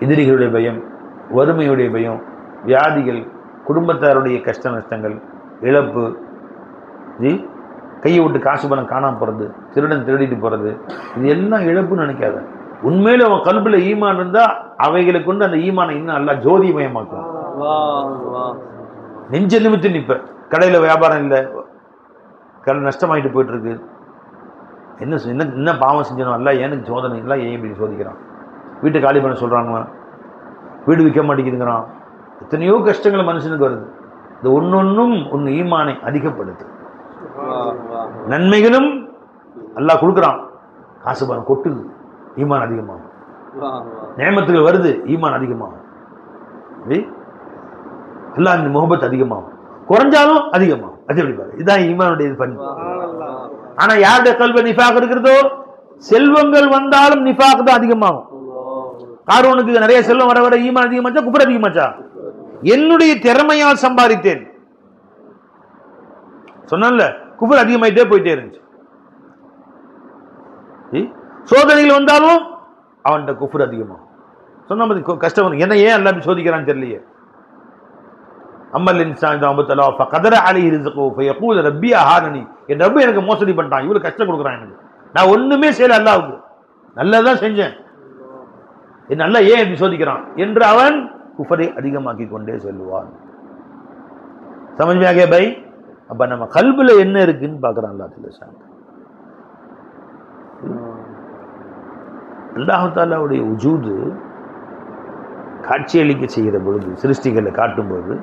எதிரிகளுடைய பயம், வறுமையுடைய பயம், வியாதிகள், குடும்பத்தாருடைய கஷ்ட நஷ்டங்கள், இழப்பு, கையை விட்டு காசு பணம் காணாம போறது, திருடன் திருடிட்டு போறது, இது எல்லாம் இழப்புன்னு நினைக்காத. உண்மையில அவன் கல்புல ஈமான் இருந்தா அவைகளை கொண்டு அந்த ஈமானை இன்னும் நல்லா ஜோதிமயமாக்கும். நெஞ்ச நிமித்து நிற்ப. கடையில வியாபாரம் இல்லை, கடை நஷ்டமாயிட்டு போயிட்டு இருக்கு. என்ன பாவம் செஞ்சணும், அல்ல ஏனுக்கு சோதனை இல்லை, ஏன் இப்படி சோதிக்கிறான். வீட்டை காலி பண்ண சொல்றாங்க, வீடு விற்க மாட்டேங்குதுங்கிறான். எத்தனையோ கஷ்டங்கள் மனுஷனுக்கு வருது. இந்த ஒன்னொன்னும் ஒன்னு ஈமானை அதிகப்படுத்து. நன்மைகளும் அல்லாஹ் கொடுக்குறான், காசு பணம் கொட்டுது, ஈமான் அதிகமாகும். நேமத்துகள் வருது, ஈமான் அதிகமாகும். அல்லாஹ் முஹப்பத் அதிகமாகும். குறைஞ்சாலும் அதிகமாகும். அது எப்படி பாரு, இதுதான் ஈமானுடைய பண்பு. ஆனா யாருடைய கல்வி நிஃபாக் இருக்கிறதோ, செல்வங்கள் வந்தாலும் நிஃபாக் தான் அதிகமாகும். காரூனுக்கு நிறைய செல்வம் வர வர ஈமான் அதிகமாச்சா, குஃப்ர் அதிகமாச்சா? என்னுடைய திறமையால் சம்பாதித்தேன் சொன்னான்ல, குஃப்ர் அதிகமாயிட்டே போயிட்டே இருந்துச்சு. சோதனைகள் வந்தாலும் அவன்கிட்ட குஃப்ர் அதிகமாகும். சொன்ன கஷ்டம் என்ன, ஏன் அல்லாஹ் சோதிக்கிறான்னு தெரியலையே. அம்மல் இன்சான் அபுத்தலா ஃபகதர அலைஹி ரிஸ்குஹு ஃபயகூல் ரப்பி அஹானனி, என் ரப்பு எனக்கு மோசடி பண்ணிட்டான், இவ்வளவு கஷ்டம் கொடுக்குறான் எனக்கு, நான் ஒண்ணுமே செய்யல, அல்லாஹ்வுக்கு நல்லதான் செஞ்சேன், என்ன அல்லாஹ் ஏன் இப்படி சோதிக்கிறான் என்று அவன் குஃபரை அதிகமாக்கி கொண்டே செல்வான். சமஜ் में आ गया भाई? அப்ப நம்ம கல்புல என்ன இருக்குன்னு பார்க்கறான் அல்லாஹ் தஆலா. அல்லாஹ் தஆலாவுடைய வஜூது காட்சியளிக்க செய்கிற பொழுது, சிருஷ்டிகளை காட்டும் பொழுது,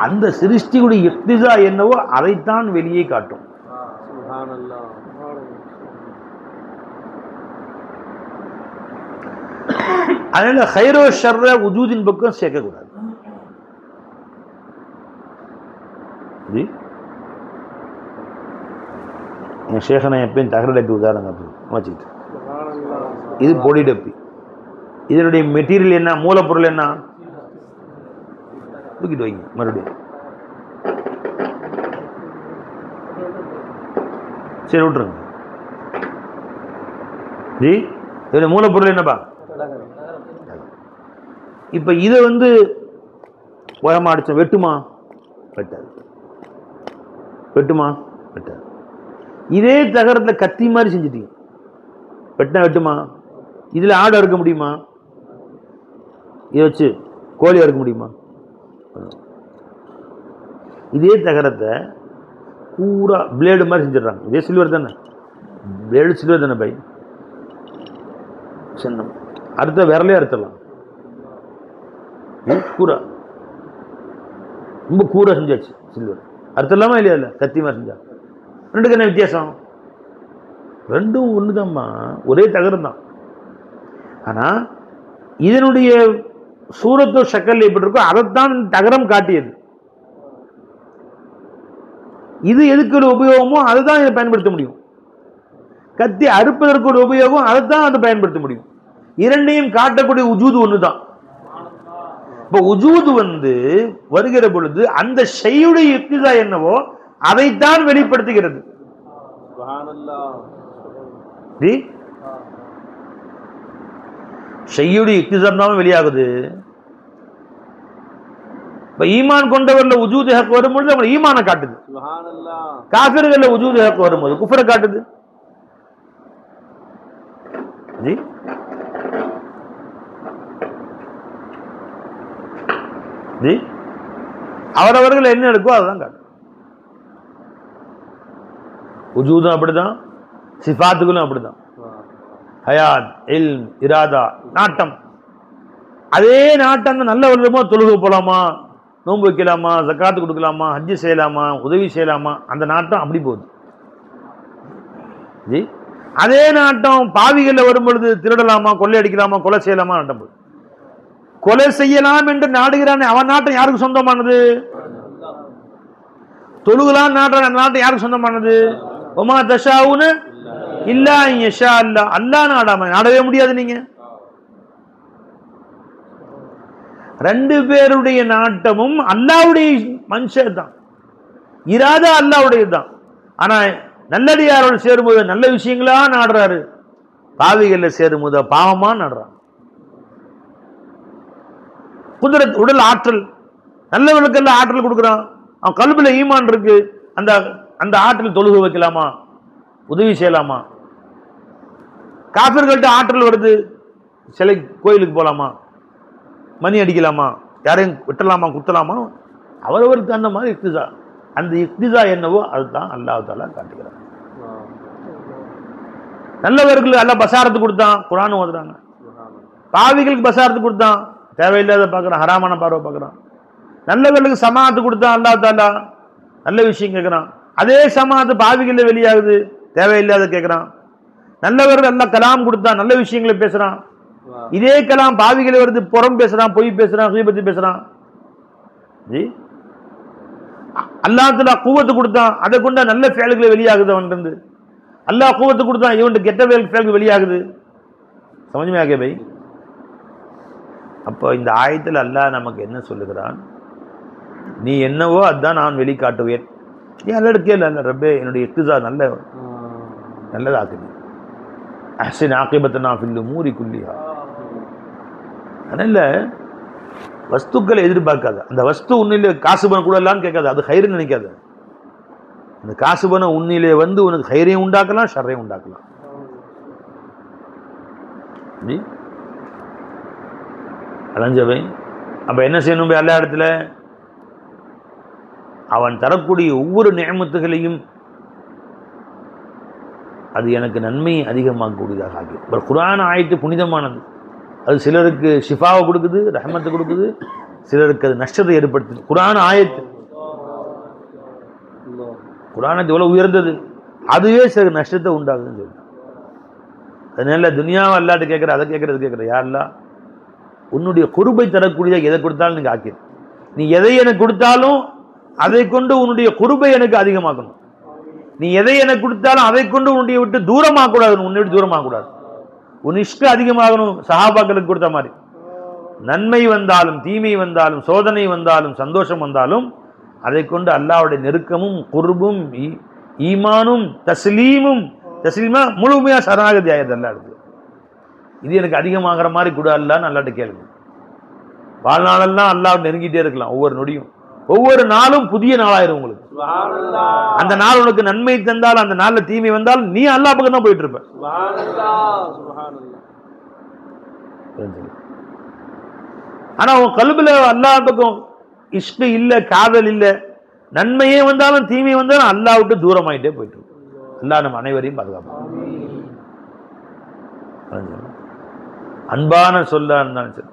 அந்த சிருஷ்டியுடைய இக்திசா என்னவோ அதைத்தான் வெளியே காட்டும். அதனால ஹைரோ ஷர்ர வஜூதின் பக்கம் சேர்க்கக்கூடாது. என் ஷேகனை எப்பயும் தகர டப்பி உதாரணம் வச்சுக்கிட்டு, இது பொடி டப்பி. இதனுடைய மெட்டீரியல் என்ன, மூலப்பொருள் என்ன, தூக்கிட்டு வைங்க மறுபடியும். சரி விட்டுருங்க. ஜி இதோட மூலப்பொருள் என்னப்பா? இப்ப இதை உயரமா அடிச்ச வெட்டுமா? வெட்டாது. வெட்டுமா? வெட்டாது. இதே தகரத்தில் கத்தி மாதிரி செஞ்சுட்டீங்க, வெட்டினா வெட்டுமா? இதுல ஆடை இருக்க முடியுமா? இதை வச்சு கோழி அறுக்க முடியுமா? இதே தகரத்தை பூரா பிளேடு மாதிரி செஞ்சிடறாங்க. இதே சில்வர் தானே, பிளேடு சில்வர் தானே பை, சின்னம் அடுத்த விரலே அறுத்துடலாம் பூரா. ரொம்ப கூரை செஞ்சாச்சு சில்வர். அர்த்தம் இல்லாமல் இல்லையா? இல்லை, கத்தி மாதிரி செஞ்சா. ரெண்டுக்கு என்ன வித்தியாசம்? ரெண்டும் ஒன்று தான்மா, ஒரே தகரம் தான். ஆனால் இதனுடைய சூரத்தோ ஷக்கல் எப்படி இருக்கோ அதைத்தான் தகரம் காட்டியது. இது எதுக்கு ஒரு உபயோகமோ அதுதான் இதை பயன்படுத்த முடியும். கத்தி அறுப்பதற்கு ஒரு உபயோகம், அதைத்தான் அதை பயன்படுத்த முடியும். இரண்டையும் காட்டக்கூடிய உஜூது ஒன்று தான். இப்போ உஜூது வருகிற பொழுது அந்த ஷையுடைய இக்திஸா என்னவோ அதைத்தான் வெளிப்படுத்துகிறது. ஷையுடைய இக்திஸா தான் வெளியாகுது. இப்ப ஈமான் கொண்டவர்ல உஜூது ஹக் வரும்பொழுது அவங்க ஈமான காட்டுது. காஃபிர்கள்ல உஜூது ஹக் வரும்போது குஃப்ரை காட்டுது. அவரவர்கள் என்ன இருக்கோ அதுதான் காட்டும். உஜூதும் அப்படிதான், சிஃபாத்துகளும் அப்படிதான். ஹயாத், இல்ம், இராதா, நாட்டம். அதே நாட்டம் நல்ல வருடமோ தொழுகை போலாமா, நோன்பு வைக்கலாமா, ஜக்காத்து கொடுக்கலாமா, ஹஜ்ஜு செய்யலாமா, உதவி செய்யலாமா, அந்த நாட்டம் அப்படி போகுது. ஜி அதே நாட்டம் பாவிகளில் வரும்பொழுது திருடலாமா, கொள்ளை அடிக்கலாமா, கொலை செய்யலாமா நாட்டம் போகுது. கொலை செய்யலாம் என்று நாடுகிறான், அவன் நாட்டம் யாருக்கு சொந்தமானது? தொழுகலாம் நாட்டம், அந்த நாட்டம் யாருக்கு சொந்தமானது? ஒமா தஷாவுன்னு இல்லா யஷா அல்லா, அல்லாஹ் நாடாம நாடவே முடியாது. நீங்க ரெண்டு பேருடைய நாட்டமும் அல்லாஹ்வுடைய மனுஷன் தான், இராதா அல்லாஹ்வுடையது தான். ஆனா நல்லடியாரோடு சேரும்போது நல்ல விஷயங்களா நாடுறாரு, பாவிகள்ல சேரும்போது பாவமா நாடுறான். குதிரத் உடல் ஆற்றல், நல்லவர்களுக்கெல்லாம் ஆற்றல் கொடுக்குறான். அவன் கல்புல ஈமான் இருக்கு, அந்த அந்த ஆற்றல் தொழுகை வைக்கலாமா, உதவி செய்யலாமா? காஃபிர்கள்ட்ட ஆற்றல் வருது, சிலை கோயிலுக்கு போகலாமா, மணி அடிக்கலாமா, யாரையும் வெட்டலாமா, குத்தலாமா? அவரவருக்கு அந்த மாதிரி இக்திஸா, அந்த இக்திஸா என்னவோ அதுதான் அல்லாஹ் தஆலா காட்டுகிறார். நல்லவர்களுக்கு அல்லாஹ் பசாரத்து கொடுத்தான், குர்ஆன் ஓதுறாங்க. பாவிகளுக்கு பசாரத்து கொடுத்தான், தேவையில்லாத பார்க்குறான், ஹராமான பார்வை பார்க்குறான். நல்லவர்களுக்கு சமாத்து கொடுத்தான் அல்லாஹ் தஆலா, நல்ல விஷயம் கேட்குறான். அதே சமாத்து பாவிகளில் வெளியாகுது, தேவையில்லாத கேட்குறான். நல்லவர்கள் அல்லாஹ் கலாம் கொடுத்தான், நல்ல விஷயங்களை பேசுறான். இதே கலாம் பாவிகளை வருது, புறம் பேசுறான், பொய் பேசுறான், கீபத்து பேசுறான். ஜி அல்லாஹ் தஆலா குவத்து கொடுத்தான், அதை கொண்ட நல்ல ஃபேல்களை வெளியாகுது அவன் இருந்து. அல்லாஹ் குவத்து கொடுத்தான், இவன் கெட்ட ஃபேல்கள் வெளியாகுது. சமஜ்மே ஆகே பை? அப்போ இந்த ஆயத்தில் அல்லாஹ் நமக்கு என்ன சொல்லுகிறான்? நீ என்னவோ அதுதான் நான் வெளிக்காட்டுவேன். ஏன் அல்ல கேள்வி அல்ல, ரப்பே என்னுடைய இக்திஸா நல்லதாக்குது. அஹ்ஸின் ஆகிபத்தனா ஃபில் உமூரி குல்லிஹா. அதனால வஸ்துக்களை எதிர்பார்க்காத, அந்த வஸ்து உன்னிலே காசு பணம் கூட இல்லான்னு கேட்காது, அது ஹைருன்னு நினைக்காது. அந்த காசு பணம் உன்னிலே உனக்கு ஹைரையும் உண்டாக்கலாம், ஷர்ரையும் உண்டாக்கலாம். அலைஞ்சவை அப்ப என்ன செய்யணும்? எல்லா இடத்துல அவன் தரக்கூடிய ஒவ்வொரு நியமத்துகளையும் அது எனக்கு நன்மை அதிகமாகக்கூடியதாக ஆகி. குர்ஆன் ஆயத்து புனிதமானது, அது சிலருக்கு ஷிஃபாவை கொடுக்குது, ரஹமத்தை கொடுக்குது, சிலருக்கு அது நஷ்டத்தை ஏற்படுத்துது. குர்ஆன் ஆயத்து, குர்ஆன் எவ்வளவு உயர்ந்தது, அதுவே சில நஷ்டத்தை உண்டாகுதுன்னு சொல்லுது. அதனால துனியாவை அல்லாட்ட கேட்குற, அதை கேட்கறது கேட்குற, யா அல்லாஹ் உன்னுடைய குருபை தரக்கூடியதாக எதை கொடுத்தாலும் நீங்க ஆக்கிடு. நீ எதை எனக்கு கொடுத்தாலும் அதை கொண்டு உன்னுடைய குருபை எனக்கு அதிகமாக்கணும். நீ எதை எனக்கு கொடுத்தாலும் அதை கொண்டு உன்னுடைய விட்டு தூரமாக கூடாது, உன்னை விட்டு தூரமாக கூடாது. உன் இஷ்டம் அதிகமாகணும். சஹாபாக்களுக்கு கொடுத்த மாதிரி நன்மை வந்தாலும் தீமை வந்தாலும் சோதனை வந்தாலும் சந்தோஷம் வந்தாலும் அதை கொண்டு அல்லாஹ்வுடைய நெருக்கமும் குர்பும் ஈமானும் தஸ்லீமா முழுமையா சரணாகதி ஆயிடுது. அல்லா இருக்கு, இது எனக்கு அதிகமாகிற மாதிரி கூட அல்லான்னு அல்லாட்ட கேளுங்க. வாழ்நாளெல்லாம் அல்லாஹ் நெருங்கிட்டே இருக்கலாம். ஒவ்வொரு நொடியும் ஒவ்வொரு நாளும் புதிய நாளாயிரும் உங்களுக்கு. அந்த நாள் உனக்கு நன்மை தந்தால், அந்த நாள்ல தீமை வந்தால் நீ அல்லாஹ் பக்கம் தான் போயிட்டு இருப்ப. ஆனா உன் கல்புல அல்லாஹ் பக்கம் இஷ்கு இல்ல, காதல் இல்ல, நன்மையே வந்தாலும் தீமை வந்தாலும் அல்லாஹ் விட்டு தூரமாயிட்டே போயிட்டு இருக்கு. அல்லாஹ் நம்ம அனைவரையும் பாதுகாப்பான். அன்பான சொல்லா இருந்தாலும் சரி,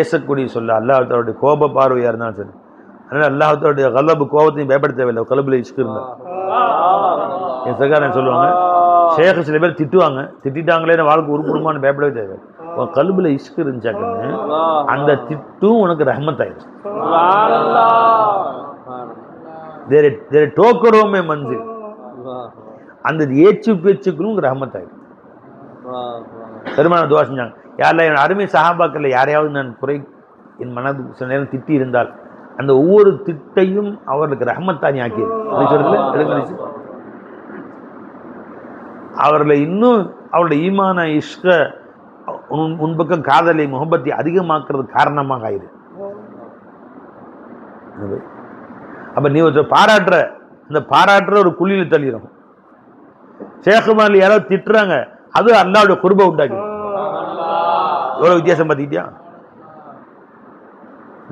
ஏசக்கூடிய சொல்ல, அல்லாஹ் அவருடைய கோப பார்வையா இருந்தாலும் சரி, அதனால் அல்லாஹ்வுடைய கலபு கோபத்தையும் பயப்பட தேவையில்லை. கலபுல இஷ்கு இருந்தா என் சகாரன் சொல்லுவாங்க, ஷேக் சில பேர் திட்டுவாங்க, திட்டாங்களே வாழ்க்கை உருப்படுமான்னு பயப்படவே தேவை. உன் கல்புல இஷ்கு இருந்துச்சாக்குன்னு அந்த திட்டும் உனக்கு ரஹ்மத்தாயிடும். டோக்கரோமே மஞ்சள் அந்த ஏச்சு பேச்சுக்களும் ரஹ்மத்தாயிடும். பெருமான துவா செஞ்சாங்க, யாரில் என் அருமை சஹாபாக்கள் யாரையாவது நான் குறை என் மனது சில நேரம் திட்டி இருந்தால் அந்த ஒவ்வொரு திட்டையும் அவர்களுக்கு ரஹ்மத்தானி ஆக்கியது. அவர்களை இன்னும் அவருடைய ஈமான இஷ்க உன்பக்கம் காதலை முகப்பத்தை அதிகமாக்குறது காரணமாக ஆயிரு. அப்ப நீ ஒரு பாராட்டுற, இந்த பாராட்டுற ஒரு குழியில் தள்ளிடும். ஷேகுமாலி யாராவது திட்டுறாங்க, அது அல்லாஹ்வுடைய குர்பை உண்டாக்கி. எவ்வளவு வித்தியாசம் பார்த்துக்கிட்டியா?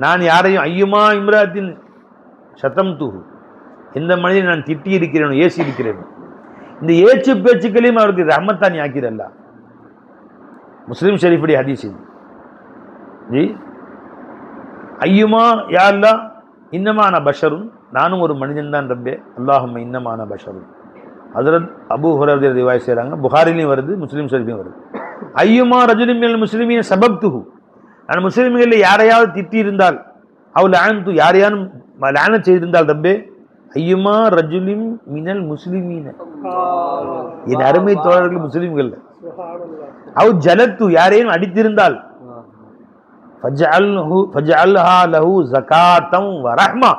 நான் யாரையும் ஐயுமா இம்ராத்தின் சத்தம் தூகு, எந்த மனிதனை நான் திட்டி இருக்கிறேன் ஏசி இருக்கிறேன், இந்த ஏச்சு பேச்சுக்களையும் அவருக்கு ரஹ்மத்தானி ஆக்கிறல்ல. முஸ்லிம் ஷரீஃபுடைய ஹதீஸ் ஜி, ஐயுமா யா அல்லாஹ் இன்னமான பஷருன், நானும் ஒரு மனிதன் தான் ரப்பே, அல்லாஹும்ம இன்னமான பஷருன். ஹஜ்ரத் அபூ ஹுரைரா ரிவாயத் செய்றாங்க, புகாரிலையும் வருது, முஸ்லிம் ஷரீஃப்லையும் வருது. ஐயுமா ரஜுலின் மினல் முஸ்லிமீன சபப்துஹு, நான் முஸ்லிம்களில் யாரையாவது திட்டி இருந்தால், அவ் லஅன்து யாரையானும் லஅனத் செய்திருந்தால் ரப்பே, ஐயுமா ரஜுலின் மினல் முஸ்லிமீன, என் அருமை தோழர்கள் முஸ்லிம்கள், அவ் ஜலத்து யாரையும் அடித்திருந்தால், ஃபஜஅல்ஹா லஹு ஸகாத்தம் வ ரஹ்மா,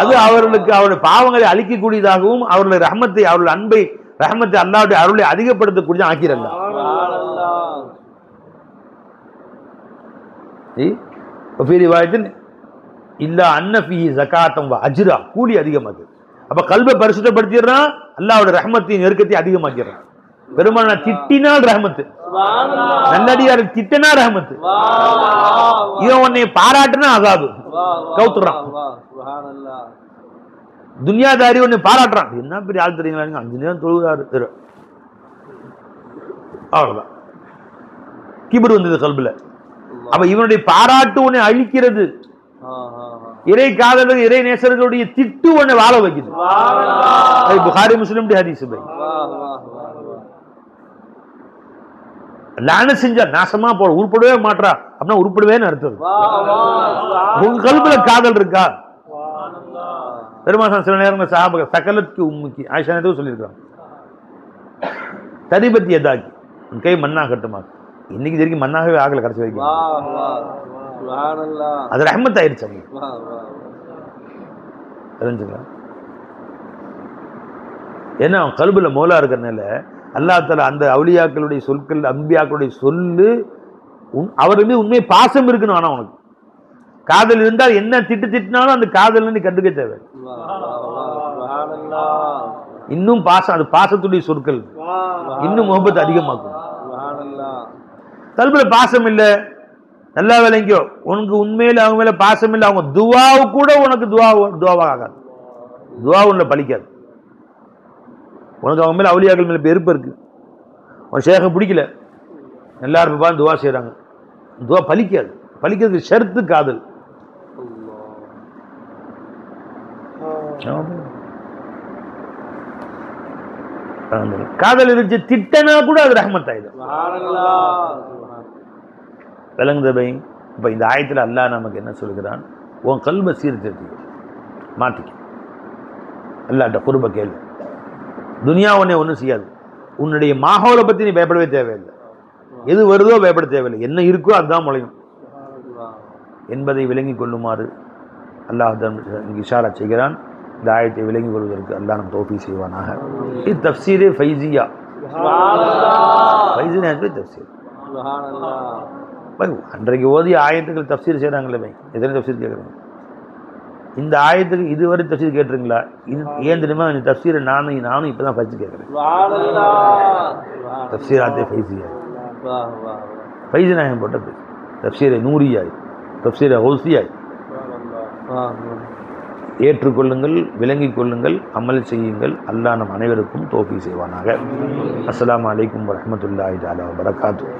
அது அவர்களுக்கு அவருடைய பாவங்களை அழிக்கக்கூடியதாகவும் அவருடைய ரஹ்மத்தை, அவருடைய அன்பை, ரஹ்மத்தை, அல்லாஹ்வுடைய அருளை அதிகப்படுத்தக்கூடிய ஆக்கிறல்ல. இல்லா அன்னஃபி ஸகாத்தம் வ அஜ்ரா, கூலி அதிகமாக்கு. அப்ப கல்பை பரிசுத்தப்படுத்திடுறான், அல்லாஹ்வுடைய ரஹ்மத்தின் நெருக்கத்தை அதிகமாக்கிறான். பெருமான திட்டினால் ரஹ்மத்து, நல்லடியார் திட்டினா ரஹ்மத்து, இவன் உன்னை பாராட்டுனா அசாபு கவுத்துறான். துன்யாதாரி உன்னை பாராட்டுறான், என்ன பெரிய ஆள் தெரியுங்களா, 5 நேரம் தொழுகிறாரு, அவ்வளவுதான் கிபர் வந்தது கல்புல. அப்ப இவனுடைய பாராட்டு உன்னை அழிக்கிறது, இறை காதலர் இறை நேசர்களுடைய திட்டு உன்னை வாழ வைக்குது. புகாரி முஸ்லிம் ஹதீஸ். லானத் செஞ்சா நாசமா போட உருப்படவே மாட்டா அப்படின்னா உருப்படவேன்னு அர்த்தம். உங்க கல்புல காதல் இருக்கா? பெருமாள் சில நேரங்கள் சஹாபா சகலத்துக்கு உம்முக்கி ஆயிஷா நேரத்துக்கு சொல்லியிருக்காங்க, தரிபத்தி எதாக்கி உன் கை மண்ணா கட்டுமா. இன்னைக்கு தெரியும் மண்ணாகவே ஆகல, கடைசி வரைக்கும் அது ரஹ்மத் ஆயிடுச்சு. தெரிஞ்சுங்களா? ஏன்னா கல்புல மௌலா இருக்கிறனால அல்லாஹ் தஆலா அந்த அவுலியாக்களுடைய சொற்கள், அம்பியாக்களுடைய சொல்லு அவருமே உண்மை பாசம் இருக்கணும். ஆனா உனக்கு காதல் இருந்தால் என்ன திட்டினாலும் அந்த காதல் நீ கண்டுக்க தேவை. இன்னும் பாசம், அது பாசத்துடைய சொற்கள் இன்னும் முகப்பத் அதிகமாக்கும். கல்புல பாசம் இல்லை, நல்லா விளங்கியோ, உனக்கு உண்மையில அவங்க மேல பாசம் இல்லை, அவங்க துவாவு கூட உனக்கு துவாவாக ஆகாது, துவா உன்னை பலிக்காது. உனக்கு அவங்க மேல அவுலியாக்கள் மேல வெறுப்பு இருக்கு, உன் ஷேக பிடிக்கல, எல்லாரும் பார்த்து துவா செய்யறாங்க, துவா பலிக்காது. பலிக்கிறதுக்கு ஷர்த்து காதல். காதல் இருந்துச்சு திட்டனா கூட அது ரஹ்மத் ஆயிடும். விளங்குத பை? இப்ப இந்த ஆயத்துல அல்லாஹ் நமக்கு என்ன சொல்கிறான்? உன் கல்பை சீர்திருத்தி மாத்திக்க, அல்லாஹ்ட்ட குர்ப கேளு. துனியா உன்னை ஒன்றும் செய்யாது. உன்னுடைய மாஹோலை பத்தி நீ பயப்படவே தேவையில்லை, எது வருதோ பயப்பட தேவையில்லை, என்ன இருக்கோ அதுதான் முளையும் என்பதை விளங்கிக் கொள்ளுமாறு அல்லாஹ் இஷாரா செய்கிறான். இந்த ஆயத்தை விளங்கிக் கொள்வதற்கு அல்லாஹ் நம் தௌஃபீக் செய்வானாக. இது தஃப்சீரே ஃபைசியா, ஃபைசியா தஃப்சீர். அன்றைக்கு ஓதிய ஆயத்துக்கள் தஃப்சீர் செய்கிறாங்களே பை, எத்தனை தஃப்சீர் கேட்குறீங்க? இந்த ஆயத்துக்கு இதுவரை தஃப்சீர் கேட்டிருங்களா? ஏன் தெரியுமா? இந்த தஃப்சீரை நானும் இப்போ தான் ஃபர்ஸ்ட் கேட்குறேன். தஃப்சீராத்தே ஃபைசியா, ஃபைசி நாயம் போட்டது தஃப்சீரை நூரியாய், தஃப்சீரை ஹௌசியாய். ஏற்றுக்கொள்ளுங்கள், விளங்கிக் கொள்ளுங்கள், அமல் செய்யுங்கள். அல்லாஹ் நம் அனைவருக்கும் தௌஃபீக் செய்வானாக. அஸ்ஸலாமு அலைக்கும் வரஹ்மத்துல்லாஹி தஆலா வபரகாத்துஹு.